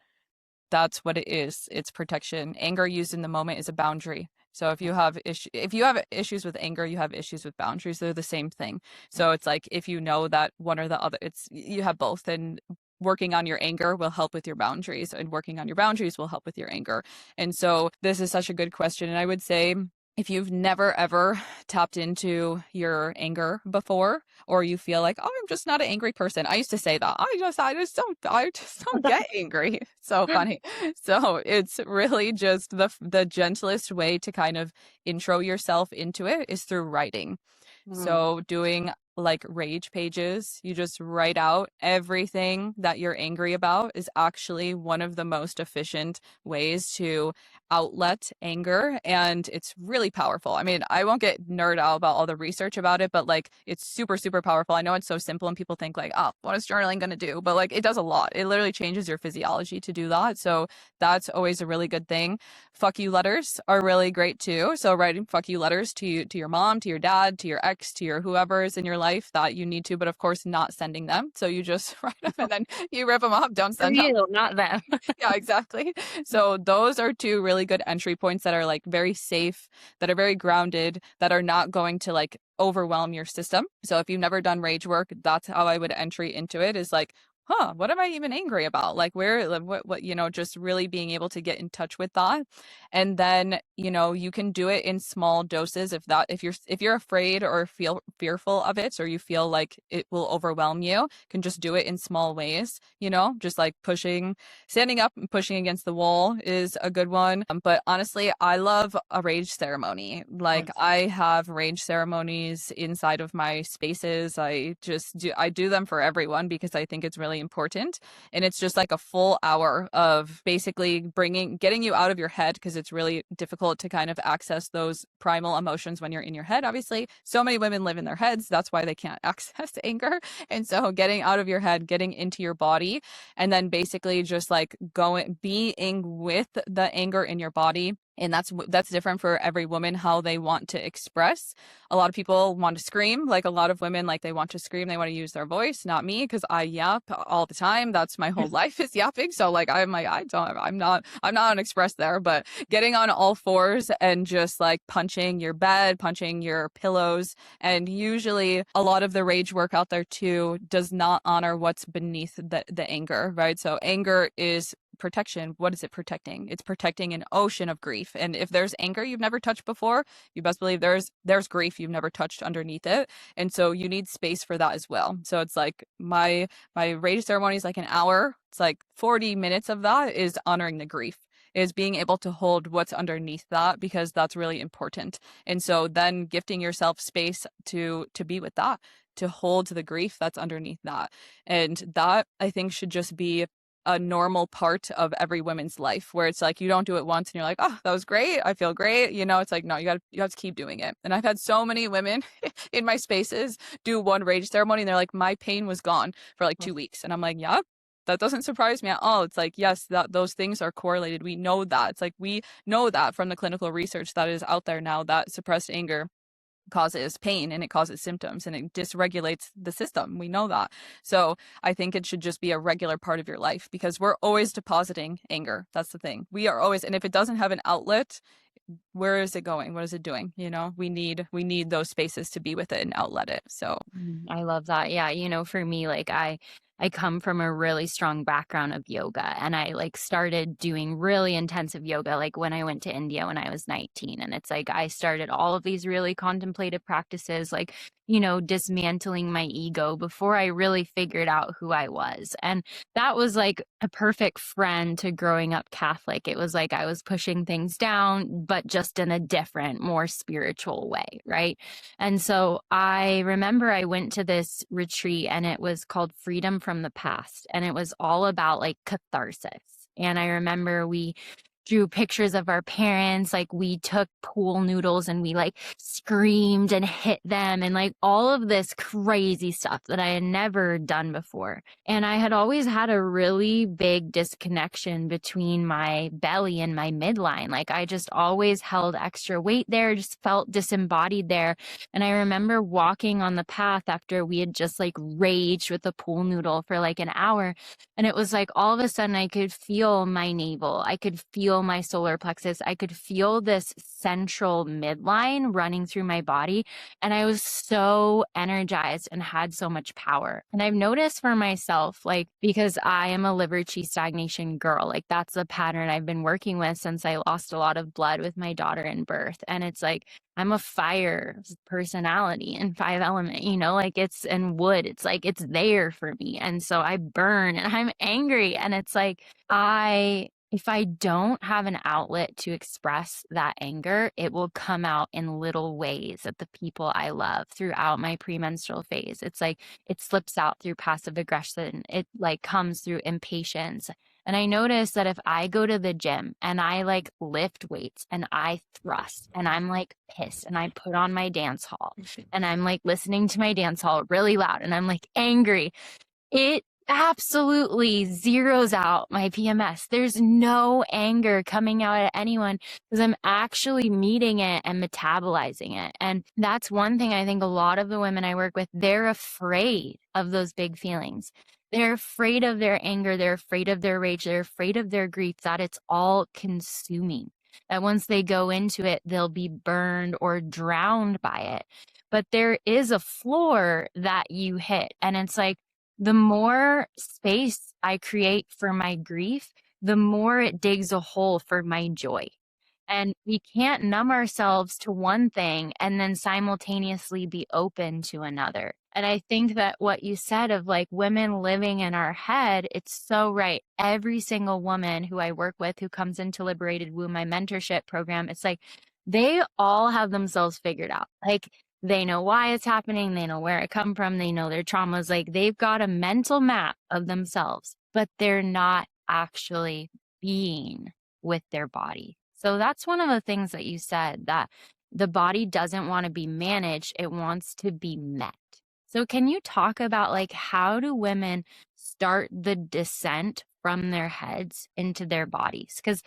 That's what it is. It's protection. Anger used in the moment is a boundary. So if you have issues with anger, you have issues with boundaries. They're the same thing. So it's like if you know that one or the other, you have both, and working on your anger will help with your boundaries, and working on your boundaries will help with your anger. And so this is such a good question. And I would say, if you've never ever tapped into your anger before, or you feel like, oh, I'm just not an angry person. I used to say that. I just don't get angry. So funny. So it's really just the gentlest way to kind of intro yourself into it is through writing. So doing like rage pages, you just write out everything that you're angry about is actually one of the most efficient ways to outlet anger, and it's really powerful. I mean, I won't get nerd out about all the research about it, but like it's super, super powerful. I know it's so simple and people think like, oh, what is journaling going to do? But like it does a lot. It literally changes your physiology to do that. So that's always a really good thing. Fuck you letters are really great too. So writing fuck you letters to your mom, to your dad, to your ex, to your whoever's in your life that you need to, but of course not sending them. So you just write them and then you rip them up. Don't send them. You, not them. Yeah, exactly. So those are two really good entry points that are like very safe, that are very grounded, that are not going to like overwhelm your system. So if you've never done rage work, that's how I would entry into it, is like, what am I even angry about? Like what, just really being able to get in touch with that. And then, you can do it in small doses if you're afraid or feel fearful of it, or you feel like it will overwhelm you, can just do it in small ways, just like standing up and pushing against the wall is a good one. But honestly, I love a rage ceremony. Like I have rage ceremonies inside of my spaces. I do them for everyone because I think it's really important. And it's just like a full hour of basically getting you out of your head, because it's really difficult to kind of access those primal emotions when you're in your head. Obviously, so many women live in their heads. That's why they can't access anger. And so getting out of your head, getting into your body, and then basically just like being with the anger in your body And that's different for every woman, how they want to express. A lot of people want to scream. Like a lot of women, like they want to scream. They want to use their voice. Not me, because I yap all the time. That's my whole life is yapping. So like I'm not unexpressed there. But getting on all fours and just like punching your bed, punching your pillows, and usually a lot of the rage work out there too does not honor what's beneath the anger, right? So anger is protection. What is it protecting? It's protecting an ocean of grief. And if there's anger you've never touched before, you best believe there's grief you've never touched underneath it. And so you need space for that as well. So it's like my rage ceremony is like an hour. It's like 40 minutes of that is honoring the grief, is being able to hold what's underneath that, because that's really important. And so then gifting yourself space to be with that, to hold to the grief that's underneath that. And that, I think, should just be a normal part of every woman's life, where it's like you don't do it once and you're like, oh, that was great, I feel great. It's like, no, you got to keep doing it. And I've had so many women in my spaces do one rage ceremony and they're like, my pain was gone for like 2 weeks. And I'm like, yeah, that doesn't surprise me at all. It's like, yes, that those things are correlated. We know that. It's like, we know that from the clinical research that is out there now, that suppressed anger causes pain and it causes symptoms and it dysregulates the system. We know that. So I think it should just be a regular part of your life, because we're always depositing anger. That's the thing. We are always, and if it doesn't have an outlet, where is it going? What is it doing? We need those spaces to be with it and outlet it. So I love that. Yeah. For me, like I come from a really strong background of yoga, and I like started doing really intensive yoga like when I went to India when I was 19. And it's like I started all of these really contemplative practices, like dismantling my ego before I really figured out who I was. And that was like a perfect friend to growing up Catholic. It was like I was pushing things down, but just in a different, more spiritual way, right? And so I remember I went to this retreat, and it was called Freedom from the Past. And it was all about like catharsis. And I remember we drew pictures of our parents. Like we took pool noodles and we like screamed and hit them, and like all of this crazy stuff that I had never done before. And I had always had a really big disconnection between my belly and my midline. Like I just always held extra weight there, just felt disembodied there. And I remember walking on the path after we had just like raged with a pool noodle for like an hour. And it was like all of a sudden I could feel my navel. I could feel my solar plexus. I could feel this central midline running through my body. And I was so energized and had so much power. And I've noticed for myself, like, because I am a liver chi stagnation girl, like that's the pattern I've been working with since I lost a lot of blood with my daughter in birth. And it's like, I'm a fire personality and 5 element, like it's in wood. It's like, it's there for me. And so I burn and I'm angry. And it's like, if I don't have an outlet to express that anger, it will come out in little ways at the people I love throughout my premenstrual phase. It's like, it slips out through passive aggression. It like comes through impatience. And I notice that if I go to the gym and I like lift weights and I thrust and I'm like pissed and I put on my dance hall and I'm like listening to my dance hall really loud and I'm like angry, it absolutely zeroes out my PMS. There's no anger coming out at anyone because I'm actually meeting it and metabolizing it. And that's one thing I think a lot of the women I work with, they're afraid of those big feelings. They're afraid of their anger. They're afraid of their rage. They're afraid of their grief, that it's all consuming, that once they go into it, they'll be burned or drowned by it. But there is a floor that you hit. And it's like, the more space I create for my grief, the more it digs a hole for my joy. And we can't numb ourselves to one thing and then simultaneously be open to another. And I think that what you said of like women living in our head, it's so right. Every single woman who I work with who comes into Liberated Womb, my mentorship program, it's like they all have themselves figured out. Like they know why it's happening. They know where it come from. They know their traumas. Like they've got a mental map of themselves, but they're not actually being with their body. So that's one of the things that you said, that the body doesn't want to be managed. It wants to be met. So can you talk about like, how do women start the descent from their heads into their bodies? Because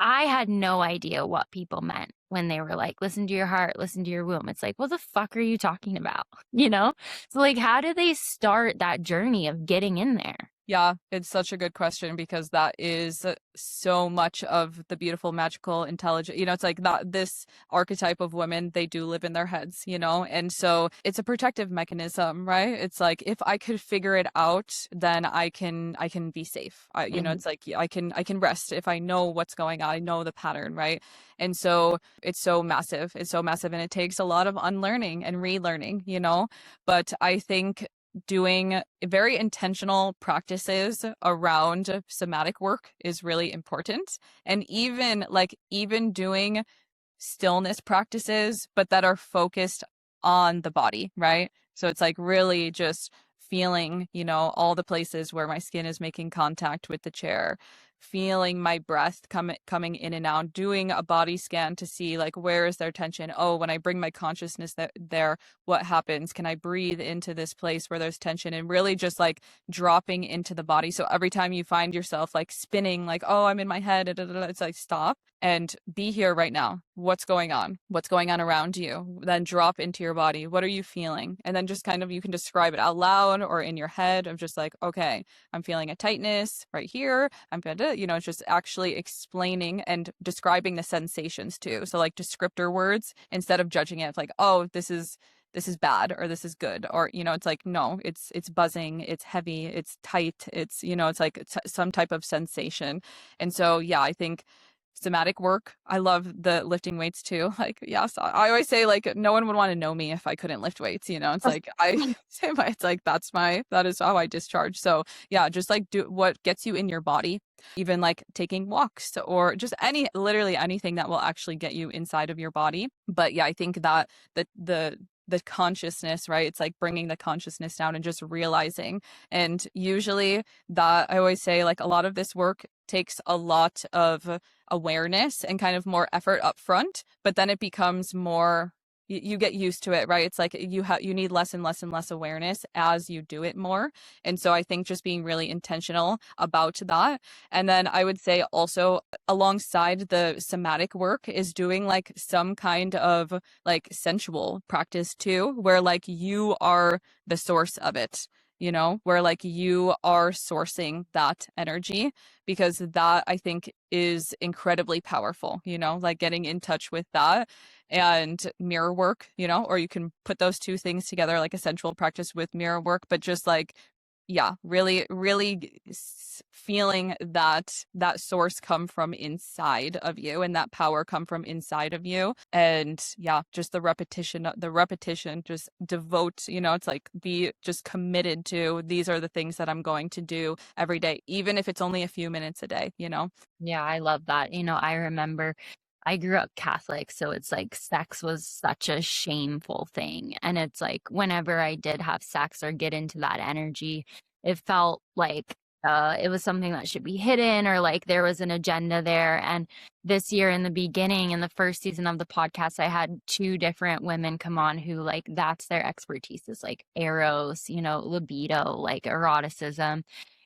I had no idea what people meant when they were like, listen to your heart, listen to your womb. It's like, what the fuck are you talking about? You know? So like, how do they start that journey of getting in there? Yeah, it's such a good question because that is so much of the beautiful, magical, intelligent, it's like that this archetype of women, they do live in their heads, and so it's a protective mechanism, right? It's like if I could figure it out, then I can be safe. It's like I can rest if I know what's going on. I know the pattern, right? And so it's so massive. It's so massive, and it takes a lot of unlearning and relearning, but I think doing very intentional practices around somatic work is really important. And even doing stillness practices, but that are focused on the body, right? So it's like really just feeling, all the places where my skin is making contact with the chair, feeling my breath coming in and out, doing a body scan to see like where is there tension. Oh, when I bring my consciousness there, what happens? Can I breathe into this place where there's tension, and really just like dropping into the body. So every time you find yourself like spinning, like, oh, I'm in my head, it's like stop and be here right now. What's going on? What's going on around you? Then drop into your body. What are you feeling? And then just kind of, you can describe it out loud or in your head of just like, okay, I'm feeling a tightness right here. It's just actually explaining and describing the sensations too. So like descriptor words instead of judging it like, oh, this is bad or this is good, or it's like, no, it's buzzing, it's heavy, it's tight, it's like some type of sensation. And so yeah, I think somatic work, I love the lifting weights too. Like, yes, I always say like no one would want to know me if I couldn't lift weights. It's like I say it's like that is how I discharge. So yeah, just like do what gets you in your body, even like taking walks or just literally anything that will actually get you inside of your body. But yeah, I think that the consciousness, right? It's like bringing the consciousness down and just realizing. And usually that I always say like a lot of this work takes a lot of awareness and kind of more effort up front, but then it becomes more, you get used to it, right? It's like you need less and less and less awareness as you do it more. And so I think just being really intentional about that. And then I would say also alongside the somatic work is doing like some kind of like sensual practice too, where like you are the source of it. Where like you are sourcing that energy, because that I think is incredibly powerful, like getting in touch with that. And mirror work, or you can put those two things together, like a sensual practice with mirror work, but just like, yeah, really, really feeling that source come from inside of you and that power come from inside of you. And yeah, just the repetition, just devote, it's like be just committed to, these are the things that I'm going to do every day, even if it's only a few minutes a day, Yeah, I love that. I remember I grew up Catholic, so it's like sex was such a shameful thing. And it's like whenever I did have sex or get into that energy, it felt like it was something that should be hidden, or like there was an agenda there. And this year in the beginning, in the first season of the podcast, I had 2 different women come on who like that's their expertise, is like eros, libido, like eroticism.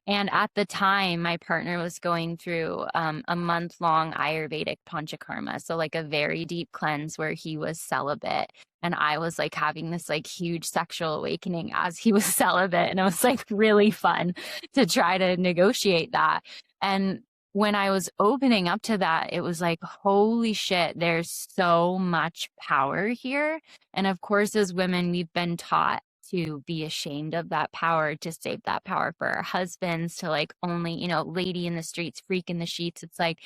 And at the time, my partner was going through a month-long Ayurvedic panchakarma. So like a very deep cleanse where he was celibate. And I was like having this like huge sexual awakening as he was celibate. And it was like really fun to try to negotiate that. And when I was opening up to that, it was like, holy shit, there's so much power here. And of course, as women, we've been taught to be ashamed of that power, to save that power for our husbands, to like only, lady in the streets, freak in the sheets. It's like,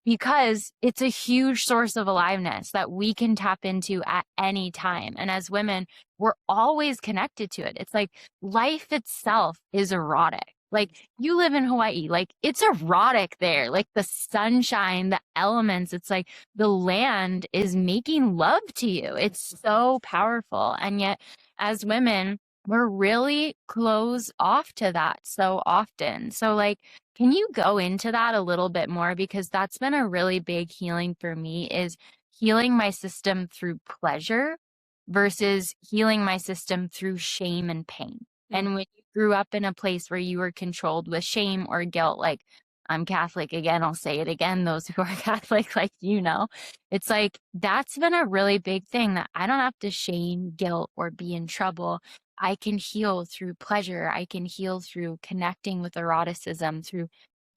because it's a huge source of aliveness that we can tap into at any time. And as women, we're always connected to it. It's like life itself is erotic. Like you live in Hawaii, like it's erotic there, like the sunshine, the elements, it's like the land is making love to you. It's so powerful. And yet as women, we're really closed off to that so often. So like, can you go into that a little bit more? Because that's been a really big healing for me, is healing my system through pleasure versus healing my system through shame and pain. And when you grew up in a place where you were controlled with shame or guilt, like I'm Catholic again. I'll say it again. Those who are Catholic, like, it's like, that's been a really big thing that I don't have to shame, guilt, or be in trouble. I can heal through pleasure. I can heal through connecting with eroticism, through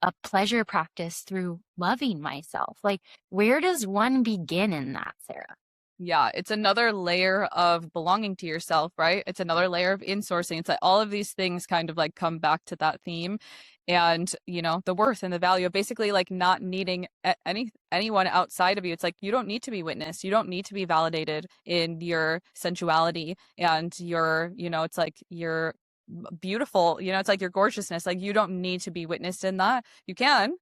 a pleasure practice, through loving myself. Like, where does one begin in that, Sarah? Yeah, it's another layer of belonging to yourself, right? It's another layer of insourcing. It's like all of these things kind of like come back to that theme. And, the worth and the value of basically like not needing anyone outside of you. It's like you don't need to be witnessed. You don't need to be validated in your sensuality and your, it's like your beautiful, it's like your gorgeousness. Like you don't need to be witnessed in that. You can,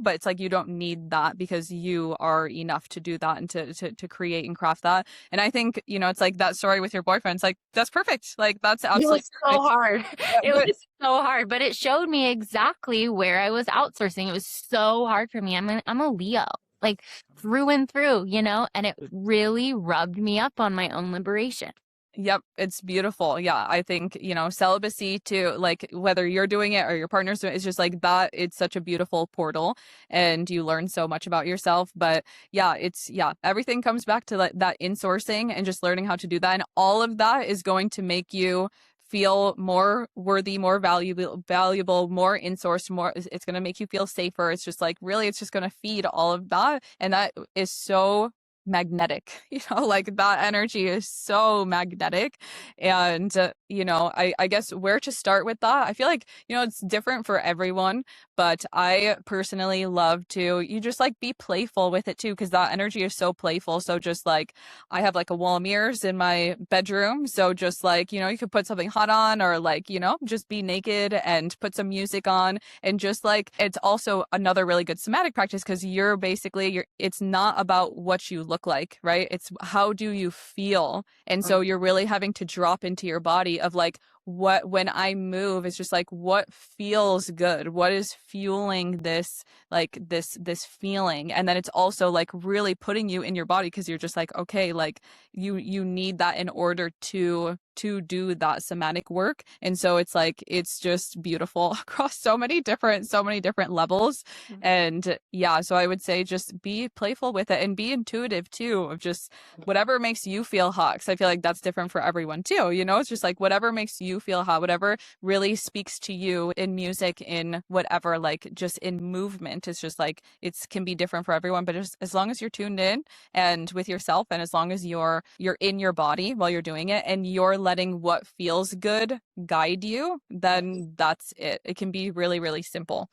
but it's like you don't need that because you are enough to do that and to create and craft that. And I think, it's like that story with your boyfriend. It's like that's perfect. Like that's absolutely it was so hard. Yeah, it was so hard, but it showed me exactly where I was outsourcing. It was so hard for me. I'm a Leo, like through and through, and it really rubbed me up on my own liberation. Yep, it's beautiful. Yeah, I think, celibacy too, like whether you're doing it or your partner's doing it, it's just like that. It's such a beautiful portal and you learn so much about yourself. But yeah, everything comes back to like that insourcing and just learning how to do that. And all of that is going to make you feel more worthy, more valuable, more insourced, more, it's going to make you feel safer. It's just like, really, it's just going to feed all of that. And that is so magnetic, like that energy is so magnetic. And I guess where to start with that, I feel like it's different for everyone, but I personally love to you just like be playful with it too, because that energy is so playful. So just like I have like a wall of mirrors in my bedroom, so just like you could put something hot on or like just be naked and put some music on. And just like it's also another really good somatic practice because you're it's not about what you look like, right? It's how do you feel? And so you're really having to drop into your body of like when I move, it's just like what feels good, what is fueling this like this feeling. And then it's also like really putting you in your body because you're just like, okay, like you need that in order to do that somatic work. And so it's like it's just beautiful across so many different levels. And yeah, so I would say just be playful with it and be intuitive too, of just whatever makes you feel hot, because I feel like that's different for everyone too. It's just like whatever makes you feel hot, whatever really speaks to you in music, in whatever, like just in movement. It's just like it can be different for everyone, but just as long as you're tuned in and with yourself, and as long as you're in your body while you're doing it and you're letting what feels good guide you, then that's it. It can be really, really simple.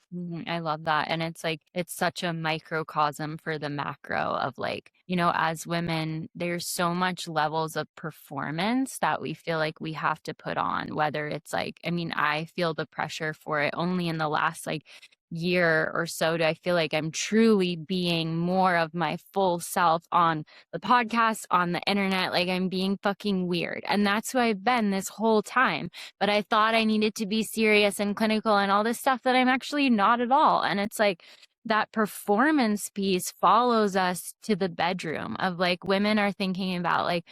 I love that. And it's like, it's such a microcosm for the macro of like, as women, there's so much levels of performance that we feel like we have to put on, whether it's like, I feel the pressure for it only in the last like year or so do I feel like I'm truly being more of my full self on the podcast, on the internet. Like I'm being fucking weird. And that's who I've been this whole time. But I thought I needed to be serious and clinical and all this stuff that I'm actually not at all. And it's like that performance piece follows us to the bedroom of like women are thinking about like,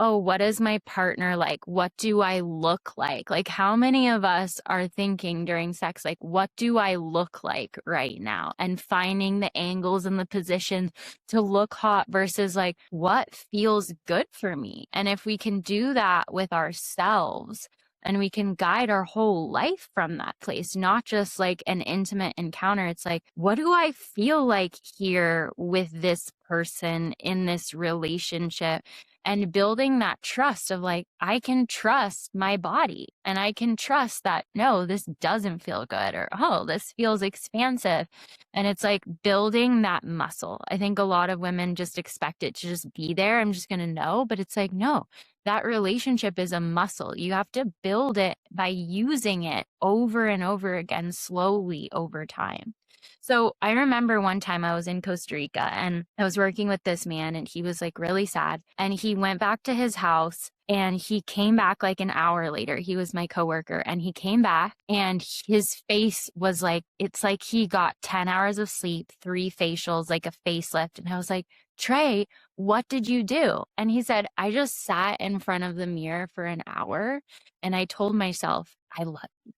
oh, what is my partner like? What do I look like? Like, how many of us are thinking during sex, like, what do I look like right now? And finding the angles and the positions to look hot versus like, what feels good for me? And if we can do that with ourselves, and we can guide our whole life from that place, not just like an intimate encounter. It's like, what do I feel like here with this person in this relationship? And building that trust of like, I can trust my body and I can trust that, no, this doesn't feel good, or, oh, this feels expansive. And it's like building that muscle. I think a lot of women just expect it to just be there. I'm just going to know, but it's like, no, that relationship is a muscle. You have to build it by using it over and over again, slowly over time. So I remember one time I was in Costa Rica and I was working with this man and he was like really sad. And he went back to his house and he came back like an hour later. He was my coworker and he came back and his face was like, it's like he got 10 hours of sleep, 3 facials, like a facelift. And I was like, Trey, what did you do? And he said, I just sat in front of the mirror for an hour and I told myself, I love you.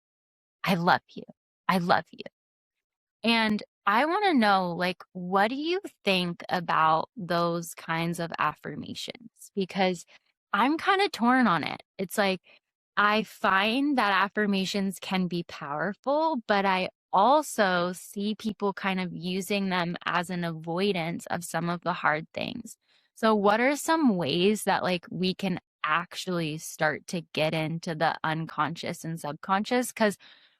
I love you. I love you. And I want to know, like, what do you think about those kinds of affirmations? Because I'm kind of torn on it. It's like, I find that affirmations can be powerful, but I also see people kind of using them as an avoidance of some of the hard things. So, what are some ways that, like, we can actually start to get into the unconscious and subconscious? Because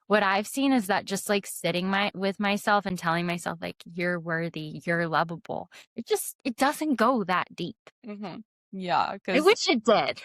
what I've seen is that just like sitting with myself and telling myself like you're worthy, you're lovable. It doesn't go that deep. Hmm. Yeah, I because wish it did.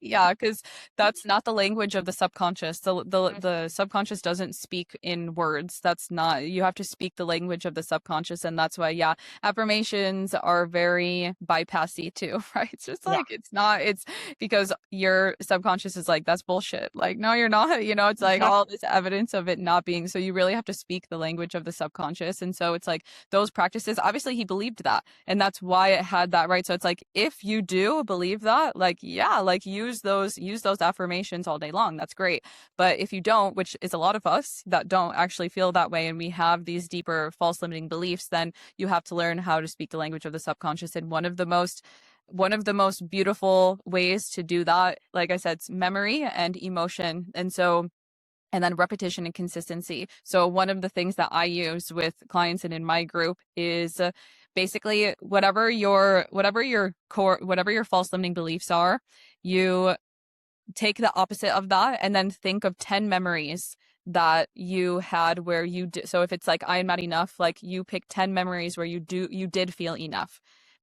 yeah, because that's not the language of the subconscious. The subconscious doesn't speak in words. That's not, you have to speak the language of the subconscious, and that's why, yeah, affirmations are very bypassy too, right? It's just Yeah. like it's not. It's because your subconscious is like that's bullshit. Like no, you're not. You know, it's like all this evidence of it not being. So you really have to speak the language of the subconscious, and so it's like those practices. Obviously, he believed that, and that's why it had that, right? So it's like if you do believe that, like yeah, like use those affirmations all day long. That's great. But if you don't, which is a lot of us that don't actually feel that way, and we have these deeper false limiting beliefs, then you have to learn how to speak the language of the subconscious. And one of the most beautiful ways to do that, like I said, it's memory and emotion. And then repetition and consistency. So one of the things that I use with clients and in my group is basically whatever your false limiting beliefs are, you take the opposite of that and then think of 10 memories that you had where you did. So if it's like I'm not enough, like you pick 10 memories where you did feel enough,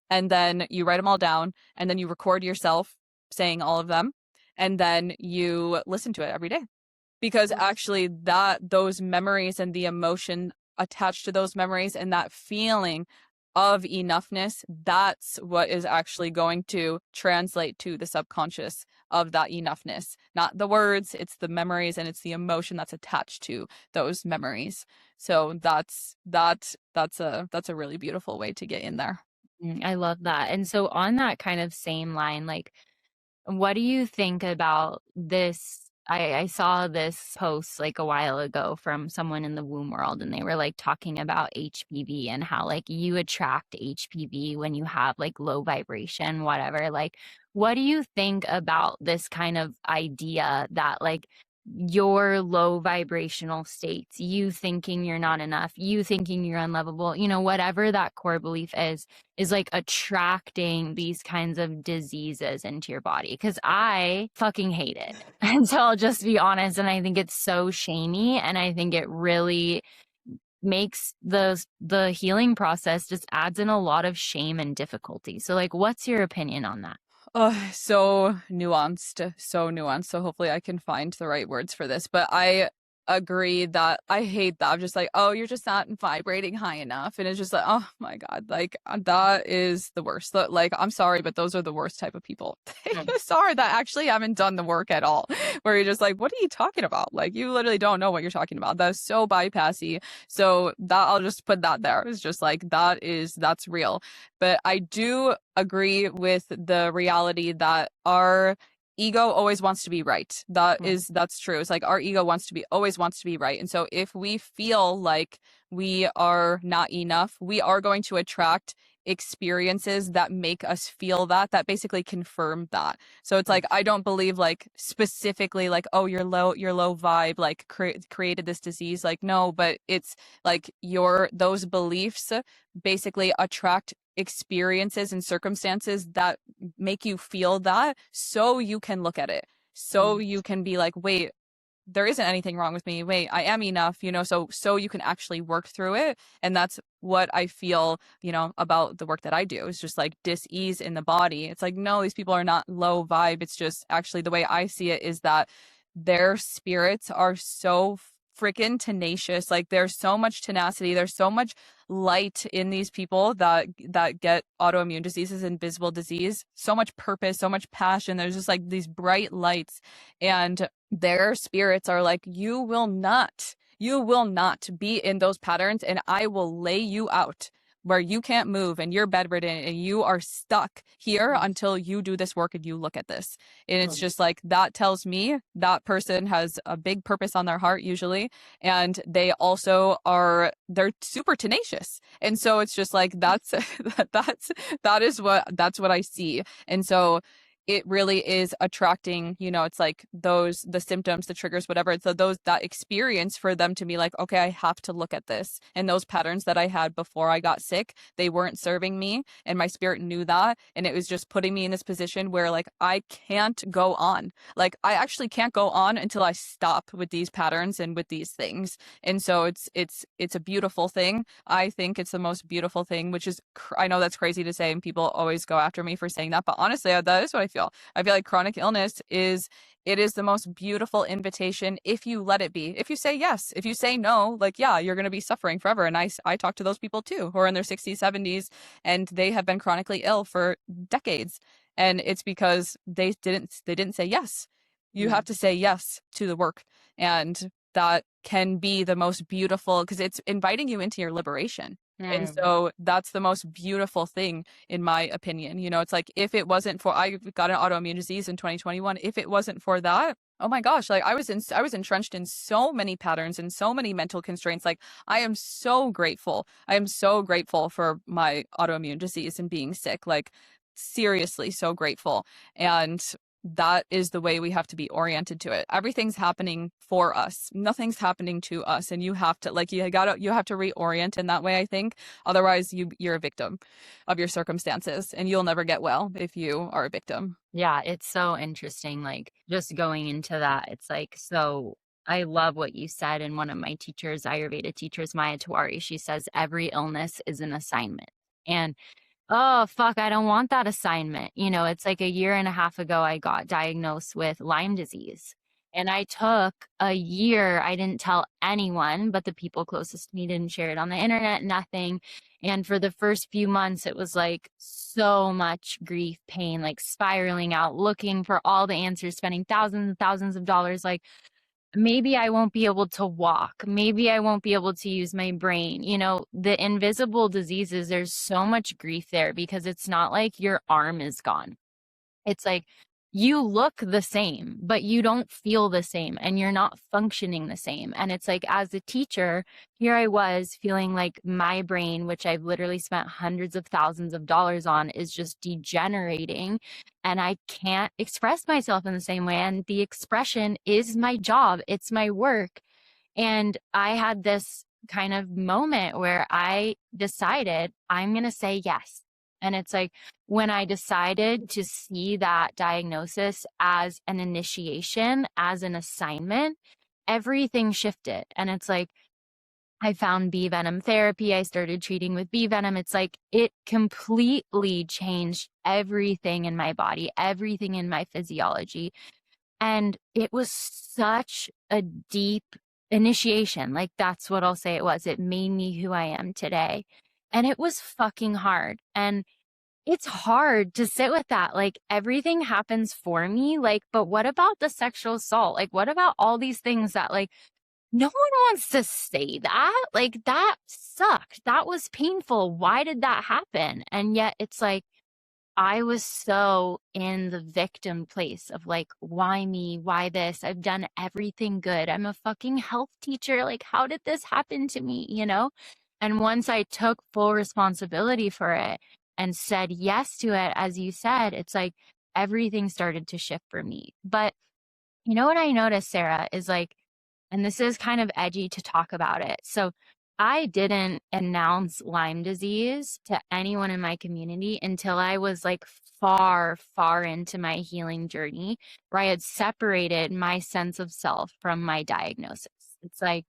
and then you write them all down, and then you record yourself saying all of them, and then you listen to it every day, because actually those memories and the emotion attached to those memories and that feeling of enoughness, that's what is actually going to translate to the subconscious of that enoughness. Not the words, it's the memories and it's the emotion that's attached to those memories. So that's a really beautiful way to get in there. I love that. And so on that kind of same line, like what do you think about this? I saw this post like a while ago from someone in the womb world, and they were like talking about HPV and how like you attract HPV when you have like low vibration, whatever. Like, what do you think about this kind of idea that like your low vibrational states, you thinking you're not enough, you thinking you're unlovable, whatever that core belief is like attracting these kinds of diseases into your body? Because I fucking hate it. And so I'll just be honest. And I think it's so shamey. And I think it really makes the healing process just adds in a lot of shame and difficulty. So like, what's your opinion on that? Oh, so nuanced, so nuanced. So hopefully I can find the right words for this. But I agree that I hate that. I'm just like, oh, you're just not vibrating high enough. And it's just like, oh my God, like that is the worst. Like, I'm sorry, but those are the worst type of people. Sorry, that actually haven't done the work at all. Where you're just like, what are you talking about? Like, you literally don't know what you're talking about. That's so bypassy. So that I'll just put that there. It's just like, that's real. But I do agree with the reality that our ego always wants to be right. That's true. It's like our ego always wants to be right. And so if we feel like we are not enough, we are going to attract experiences that make us feel that basically confirm that. So it's like, I don't believe like specifically like, oh, your low vibe like created this disease. Like, no, but it's like those beliefs basically attract experiences and circumstances that make you feel that, so you can look at it, so you can be like, wait, there isn't anything wrong with me. Wait, I am enough, so you can actually work through it. And that's what I feel, about the work that I do. It's just like dis-ease in the body. It's like, no, these people are not low vibe. It's just actually the way I see it is that their spirits are so freaking tenacious. Like there's so much tenacity, there's so much light in these people that get autoimmune diseases, invisible disease, so much purpose, so much passion. There's just like these bright lights, and their spirits are like, you will not be in those patterns, and I will lay you out. where you can't move and you're bedridden and you are stuck here until you do this work and you look at this. And it's just like, that tells me that person has a big purpose on their heart usually. And they also they're super tenacious. And so it's just like, that's what I see. And so it really is attracting, it's like the symptoms, the triggers, whatever. So that experience for them to be like, okay, I have to look at this. And those patterns that I had before I got sick, they weren't serving me. And my spirit knew that. And it was just putting me in this position where like, I can't go on. Like, I actually can't go on until I stop with these patterns and with these things. And so it's a beautiful thing. I think it's the most beautiful thing, which is, I know that's crazy to say, and people always go after me for saying that, but honestly, that is what I feel. I feel like chronic illness is the most beautiful invitation if you let it be. If you say yes, if you say no, like, yeah, you're going to be suffering forever. And I talk to those people too, who are in their 60s, 70s, and they have been chronically ill for decades. And it's because they didn't say yes. You have to say yes to the work. And that can be the most beautiful, because it's inviting you into your liberation. And so that's the most beautiful thing, in my opinion. It's like, if it wasn't for, I got an autoimmune disease in 2021. If it wasn't for that, oh my gosh, like I was entrenched in so many patterns and so many mental constraints. Like, I am so grateful. I am so grateful for my autoimmune disease and being sick. Like, seriously, so grateful. And that is the way we have to be oriented to it. Everything's happening for us. Nothing's happening to us. And you have to, like, you have to reorient in that way, I think. Otherwise, you're a victim of your circumstances, and you'll never get well if you are a victim. Yeah, it's so interesting. Like, just going into that, it's like, so I love what you said. And one of my teachers, Ayurveda teachers, Maya Tiwari, she says, every illness is an assignment. And oh, fuck, I don't want that assignment. It's like 1.5 years ago, I got diagnosed with Lyme disease. And I took a year. I didn't tell anyone, but the people closest to me didn't share it on the internet, nothing. And for the first few months, it was like so much grief, pain, like spiraling out, looking for all the answers, spending thousands and thousands of dollars. Like, maybe I won't be able to walk. Maybe I won't be able to use my brain. The invisible diseases, there's so much grief there, because it's not like your arm is gone. It's like you look the same, but you don't feel the same, and you're not functioning the same. And it's like, as a teacher, here I was feeling like my brain, which I've literally spent hundreds of thousands of dollars on, is just degenerating, and I can't express myself in the same way. And the expression is my job. It's my work. And I had this kind of moment where I decided I'm going to say yes. And it's like, when I decided to see that diagnosis as an initiation, as an assignment, everything shifted. And it's like, I found bee venom therapy. I started treating with bee venom. It's like, it completely changed everything in my body, everything in my physiology. And it was such a deep initiation. Like, that's what I'll say it was. It made me who I am today. And it was fucking hard. And it's hard to sit with that. Like, everything happens for me. Like, but what about the sexual assault? Like, what about all these things that, like, no one wants to say that? Like, that sucked. That was painful. Why did that happen? And yet it's like, I was so in the victim place of like, why me? Why this? I've done everything good. I'm a fucking health teacher. Like, how did this happen to me? And once I took full responsibility for it and said yes to it, as you said, it's like everything started to shift for me. But you know what I noticed, Sarah, is like, and this is kind of edgy to talk about it. So I didn't announce Lyme disease to anyone in my community until I was like far, far into my healing journey, where I had separated my sense of self from my diagnosis. It's like,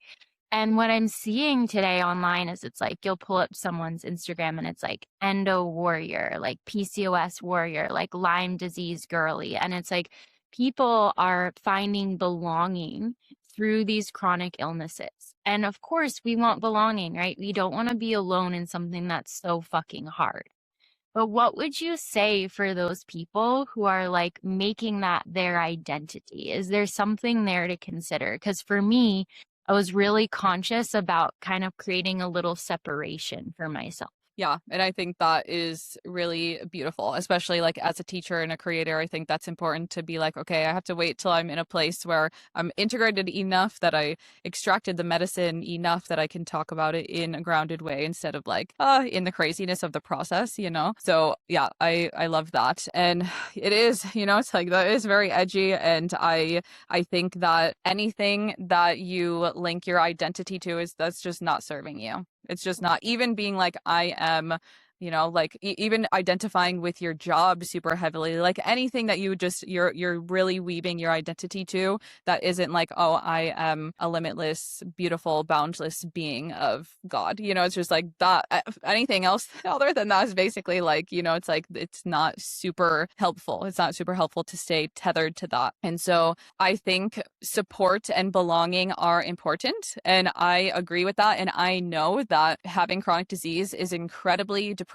and what I'm seeing today online is, it's like, you'll pull up someone's Instagram and it's like endo warrior, like PCOS warrior, like Lyme disease girly. And it's like, people are finding belonging through these chronic illnesses. And of course, we want belonging, right? We don't want to be alone in something that's so fucking hard. But what would you say for those people who are like making that their identity? Is there something there to consider? Because for me, I was really conscious about kind of creating a little separation for myself. Yeah. And I think that is really beautiful, especially like as a teacher and a creator. I think that's important to be like, okay, I have to wait till I'm in a place where I'm integrated enough that I extracted the medicine enough that I can talk about it in a grounded way instead of like, in the craziness of the process, you know? So yeah, I love that. And it is, you know, it's like that is very edgy. And I think that anything that you link your identity to that's just not serving you. It's just not. Even being like, I am, you know, like even identifying with your job super heavily, like anything that you just, you're really weaving your identity to that isn't like, oh, I am a limitless, beautiful, boundless being of God. You know, it's just like that. Anything else other than that is basically like, you know, it's like, it's not super helpful. It's not super helpful to stay tethered to that. And so I think support and belonging are important. And I agree with that. And I know that having chronic disease is incredibly depressing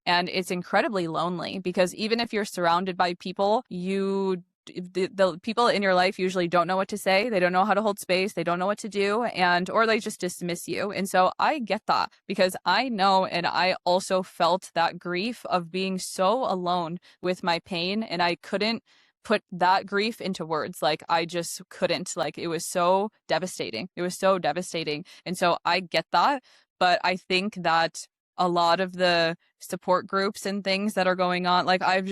and it's incredibly lonely, because even if you're surrounded by people, the people in your life usually don't know what to say. They don't know how to hold space. They don't know what to do, or they just dismiss you. And so I get that, because I know, and I also felt that grief of being so alone with my pain, and I couldn't put that grief into words. Like I just couldn't. Like it was so devastating. It was so devastating. And so I get that, but I think that a lot of the support groups and things that are going on, like I've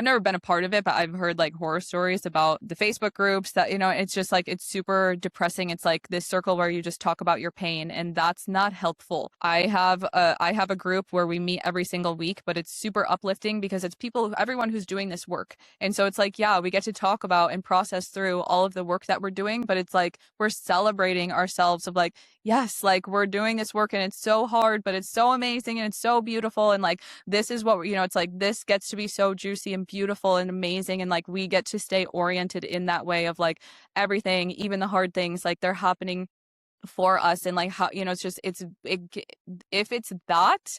never been a part of it, but I've heard like horror stories about the Facebook groups that, you know, it's just like, it's super depressing. It's like this circle where you just talk about your pain, and that's not helpful. I have a group where we meet every single week, but it's super uplifting because it's everyone who's doing this work. And so it's like, yeah, we get to talk about and process through all of the work that we're doing, but it's like, we're celebrating ourselves of like, yes, like we're doing this work and it's so hard, but it's so amazing and it's so beautiful. And like, this is what, you know, it's like, this gets to be so juicy and beautiful and amazing. And like, we get to stay oriented in that way of like everything, even the hard things, like they're happening for us. And like, how, you know, it's just, if it's that,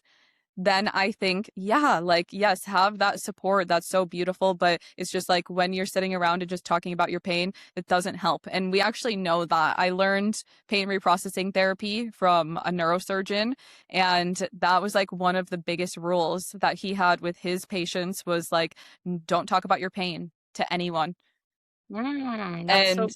then I think, yeah, like, yes, have that support. That's so beautiful. But it's just like when you're sitting around and just talking about your pain, it doesn't help. And we actually know that. I learned pain reprocessing therapy from a neurosurgeon. And that was like one of the biggest rules that he had with his patients was like, don't talk about your pain to anyone. That's so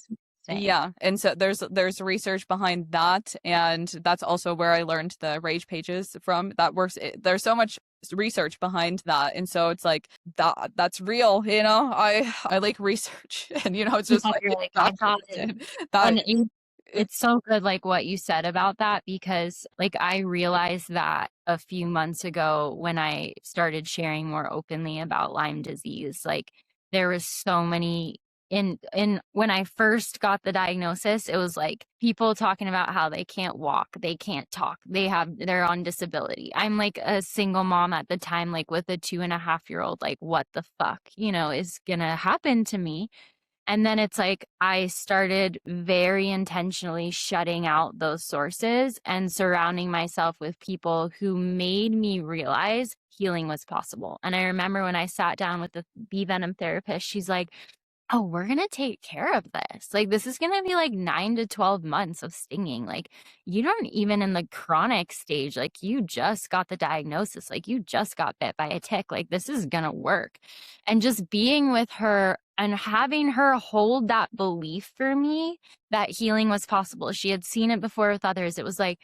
And interesting. yeah, and so there's research behind that, and that's also where I learned the rage pages from. That works. There's so much research behind that, and so it's like that's real. You know, I like research, and you know, it's just like You're it's like, I got it. documented that And it's it's so good, like what you said about that, because like I realized that a few months ago when I started sharing more openly about Lyme disease, like there was so many in when I first got the diagnosis, it was like people talking about how they can't walk, they can't talk, they're on disability. I'm like a single mom at the time, like with a 2.5-year-old, like what the fuck, you know, is gonna happen to me? And then it's like I started very intentionally shutting out those sources and surrounding myself with people who made me realize healing was possible. And I remember when I sat down with the bee venom therapist, she's like, oh, we're going to take care of this. Like, this is going to be like 9 to 12 months of stinging. Like, you don't even in the chronic stage, like, you just got the diagnosis. Like, you just got bit by a tick. Like, this is going to work. And just being with her and having her hold that belief for me that healing was possible. She had seen it before with others. It was like,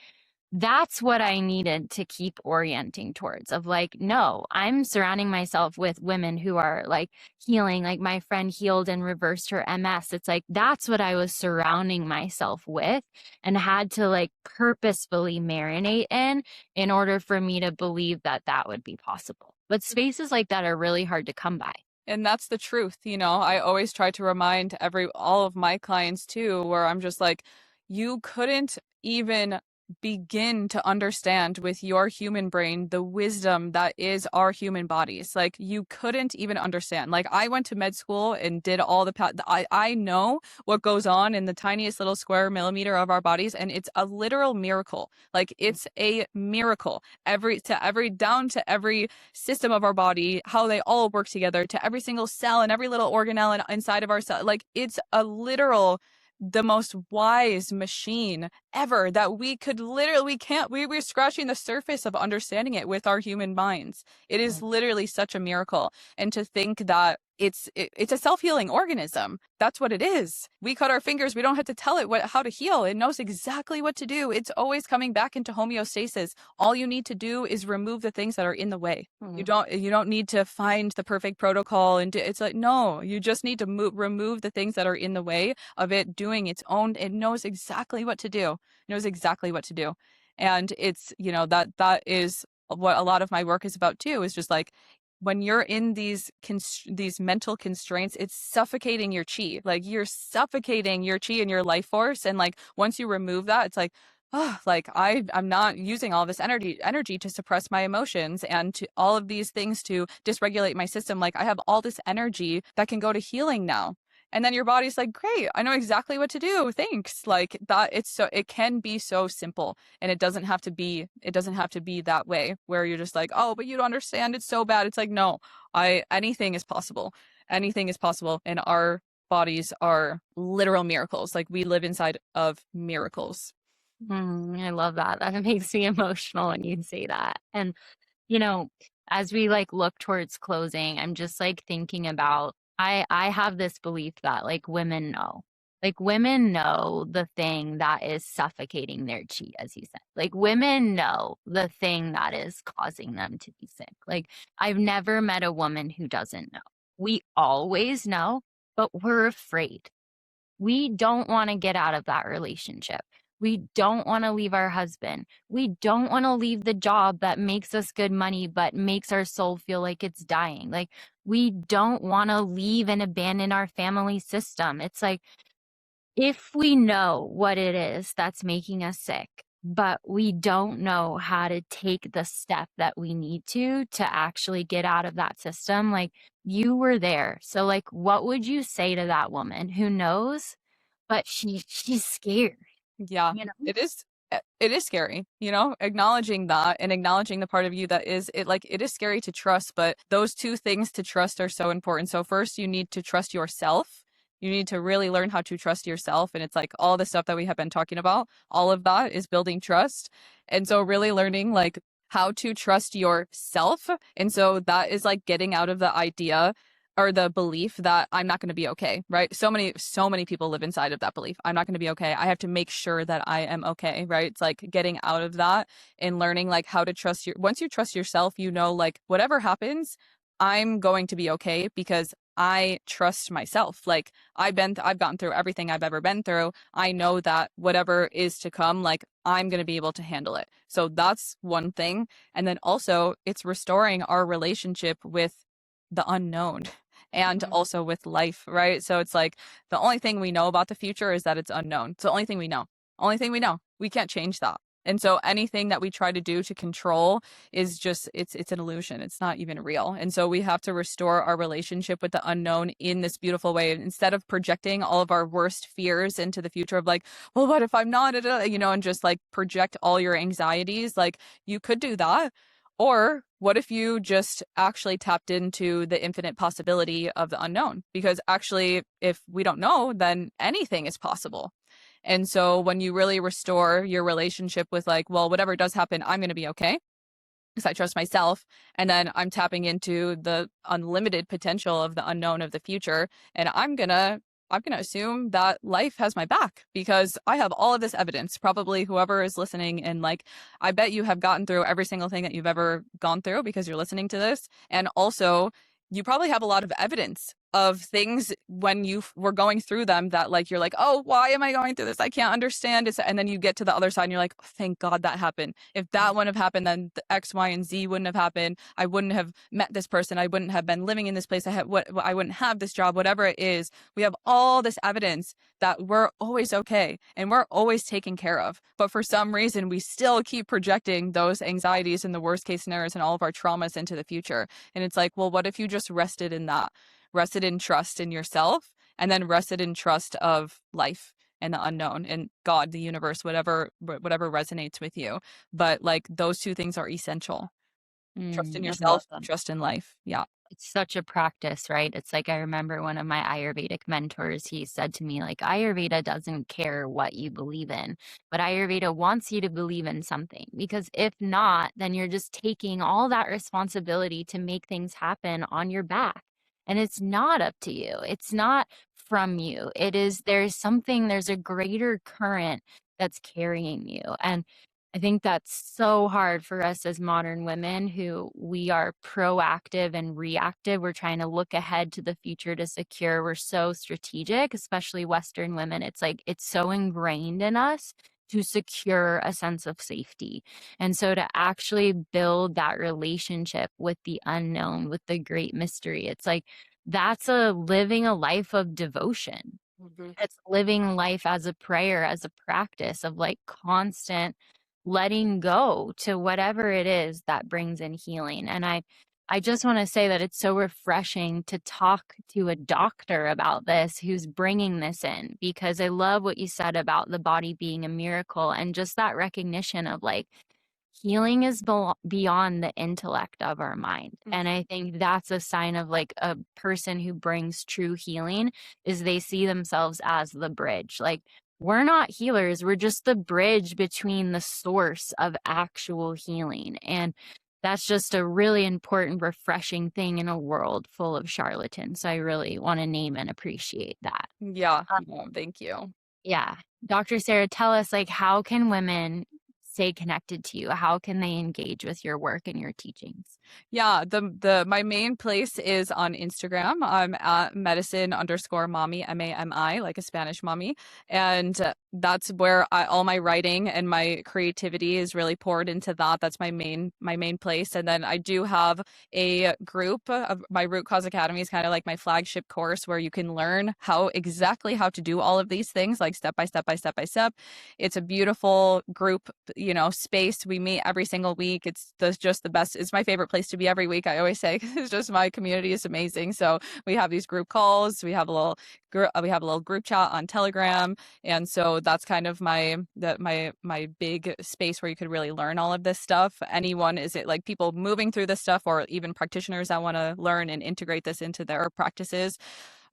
that's what I needed to keep orienting towards of like, no, I'm surrounding myself with women who are like healing, like my friend healed and reversed her MS. It's like, that's what I was surrounding myself with and had to like purposefully marinate in order for me to believe that that would be possible. But spaces like that are really hard to come by. And that's the truth. You know, I always try to remind all of my clients too, where I'm just like, you couldn't even begin to understand with your human brain the wisdom that is our human bodies. Like you couldn't even understand. Like I went to med school and did all I know what goes on in the tiniest little square millimeter of our bodies, and it's a literal miracle. Like it's a miracle down to every system of our body, how they all work together, to every single cell and every little organelle inside of our cell. Like it's a literal, the most wise machine ever that we could literally, we're scratching the surface of understanding it with our human minds. It is literally such a miracle. And to think that it's a self-healing organism. That's what it is. We cut our fingers. We don't have to tell it how to heal. It knows exactly what to do. It's always coming back into homeostasis. All you need to do is remove the things that are in the way. You don't need to find the perfect protocol and it's like, no, you just need to remove the things that are in the way of it doing its own. It knows exactly what to do. It knows exactly what to do. And it's, that is what a lot of my work is about too, is just like, when you're in these mental constraints, it's suffocating your chi. Like, you're suffocating your chi and your life force. And like, once you remove that, it's like, oh, like I'm not using all this energy to suppress my emotions and to all of these things to dysregulate my system. Like, I have all this energy that can go to healing now. And then your body's like, great, I know exactly what to do. Thanks. Like that, it can be so simple, and it doesn't have to be that way where you're just like, oh, but you don't understand. It's so bad. It's like, no, anything is possible. Anything is possible. And our bodies are literal miracles. Like, we live inside of miracles. I love that. That makes me emotional when you say that. And, as we like look towards closing, I'm just like thinking about, I have this belief that like women know the thing that is suffocating their chi, as you said. Like, women know the thing that is causing them to be sick. Like, I've never met a woman who doesn't know. We always know, but we're afraid. We don't want to get out of that relationship. We don't want to leave our husband. We don't want to leave the job that makes us good money, but makes our soul feel like it's dying. Like, we don't want to leave and abandon our family system. It's like, if we know what it is that's making us sick, but we don't know how to take the step that we need to actually get out of that system, like, you were there. So like, what would you say to that woman who knows, but she's scared? Yeah, it is scary, acknowledging that and acknowledging the part of you that is it. Like, it is scary to trust, but those two things to trust are so important. So first, you need to trust yourself. You need to really learn how to trust yourself. And it's like all the stuff that we have been talking about, all of that is building trust. And so really learning like how to trust yourself. And so that is like getting out of the idea or the belief that I'm not going to be okay, right? So many people live inside of that belief. I'm not going to be okay. I have to make sure that I am okay, right? It's like getting out of that and learning like how to trust once you trust yourself, like whatever happens, I'm going to be okay because I trust myself. Like, I've gotten through everything I've ever been through. I know that whatever is to come, like, I'm going to be able to handle it. So that's one thing. And then also it's restoring our relationship with the unknown and also with life, right? So it's like the only thing we know about the future is that it's unknown. It's the only thing we know. Only thing we know. We can't change that. And so anything that we try to do to control is just, it's an illusion. It's not even real. And so we have to restore our relationship with the unknown in this beautiful way. Instead of projecting all of our worst fears into the future of like, well, what if I'm not, and just like project all your anxieties, like you could do that. Or what if you just actually tapped into the infinite possibility of the unknown? Because actually, if we don't know, then anything is possible. And so when you really restore your relationship with like, well, whatever does happen, I'm going to be okay because I trust myself. And then I'm tapping into the unlimited potential of the unknown of the future. And I'm going to assume that life has my back because I have all of this evidence. Probably whoever is listening, and like, I bet you have gotten through every single thing that you've ever gone through because you're listening to this. And also, you probably have a lot of evidence of things when you were going through them that like, you're like, oh, why am I going through this? I can't understand it. And then you get to the other side and you're like, oh, thank God that happened. If that wouldn't have happened, then the X, Y, and Z wouldn't have happened. I wouldn't have met this person. I wouldn't have been living in this place. I wouldn't have this job, whatever it is. We have all this evidence that we're always okay and we're always taken care of. But for some reason, we still keep projecting those anxieties and the worst case scenarios and all of our traumas into the future. And it's like, well, what if you just rested in that? Rested in trust in yourself, and then rested in trust of life and the unknown and God, the universe, whatever resonates with you. But like, those two things are essential. Trust in yourself, trust in life. Yeah. It's such a practice, right? It's like I remember one of my Ayurvedic mentors, he said to me, like, Ayurveda doesn't care what you believe in, but Ayurveda wants you to believe in something. Because if not, then you're just taking all that responsibility to make things happen on your back. And it's not up to you. It's not from you. There's a greater current that's carrying you. And I think that's so hard for us as modern women who we are proactive and reactive. We're trying to look ahead to the future to secure. We're so strategic, especially Western women. It's like it's so ingrained in us to secure a sense of safety. And so to actually build that relationship with the unknown, with the great mystery, it's like that's living a life of devotion. It's living life as a prayer, as a practice of like constant letting go to whatever it is that brings in healing. And I just want to say that it's so refreshing to talk to a doctor about this who's bringing this in, because I love what you said about the body being a miracle and just that recognition of like healing is beyond the intellect of our mind. And I think that's a sign of like a person who brings true healing is they see themselves as the bridge. Like we're not healers. We're just the bridge between the source of actual healing. And that's just a really important, refreshing thing in a world full of charlatans. So I really want to name and appreciate that. Yeah. Thank you. Yeah. Dr. Sarah, tell us, like, how can women stay connected to you? How can they engage with your work and your teachings? Yeah, my main place is on Instagram. I'm at medicine_Mami, MAMI, like a Spanish mommy. And that's where all my writing and my creativity is really poured into that. That's my main place. And then I do have a group of my Root Cause Academy is kind of like my flagship course where you can learn exactly how to do all of these things, like step by step by step by step. It's a beautiful group, space. We meet every single week. It's just the best. It's my favorite place to be every week. I always say it's just my community is amazing. So we have these group calls. We have a little group chat on Telegram, and so that's kind of my big space where you could really learn all of this stuff. Is it like people moving through this stuff, or even practitioners that want to learn and integrate this into their practices?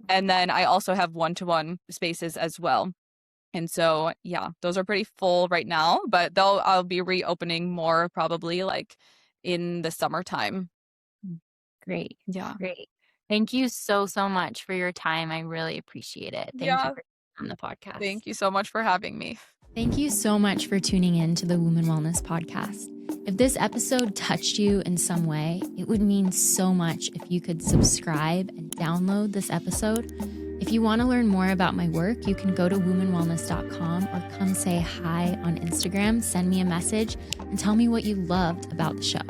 And then I also have one-to-one spaces as well. And so, yeah, those are pretty full right now, but I'll be reopening more probably like in the summertime. Great. Yeah. Great. Thank you so much for your time. I really appreciate it. Thank you for being on the podcast. Thank you so much for having me. Thank you so much for tuning in to the Womben Wellness podcast. If this episode touched you in some way, it would mean so much if you could subscribe and download this episode. If you want to learn more about my work, you can go to womenwellness.com or come say hi on Instagram, send me a message, and tell me what you loved about the show.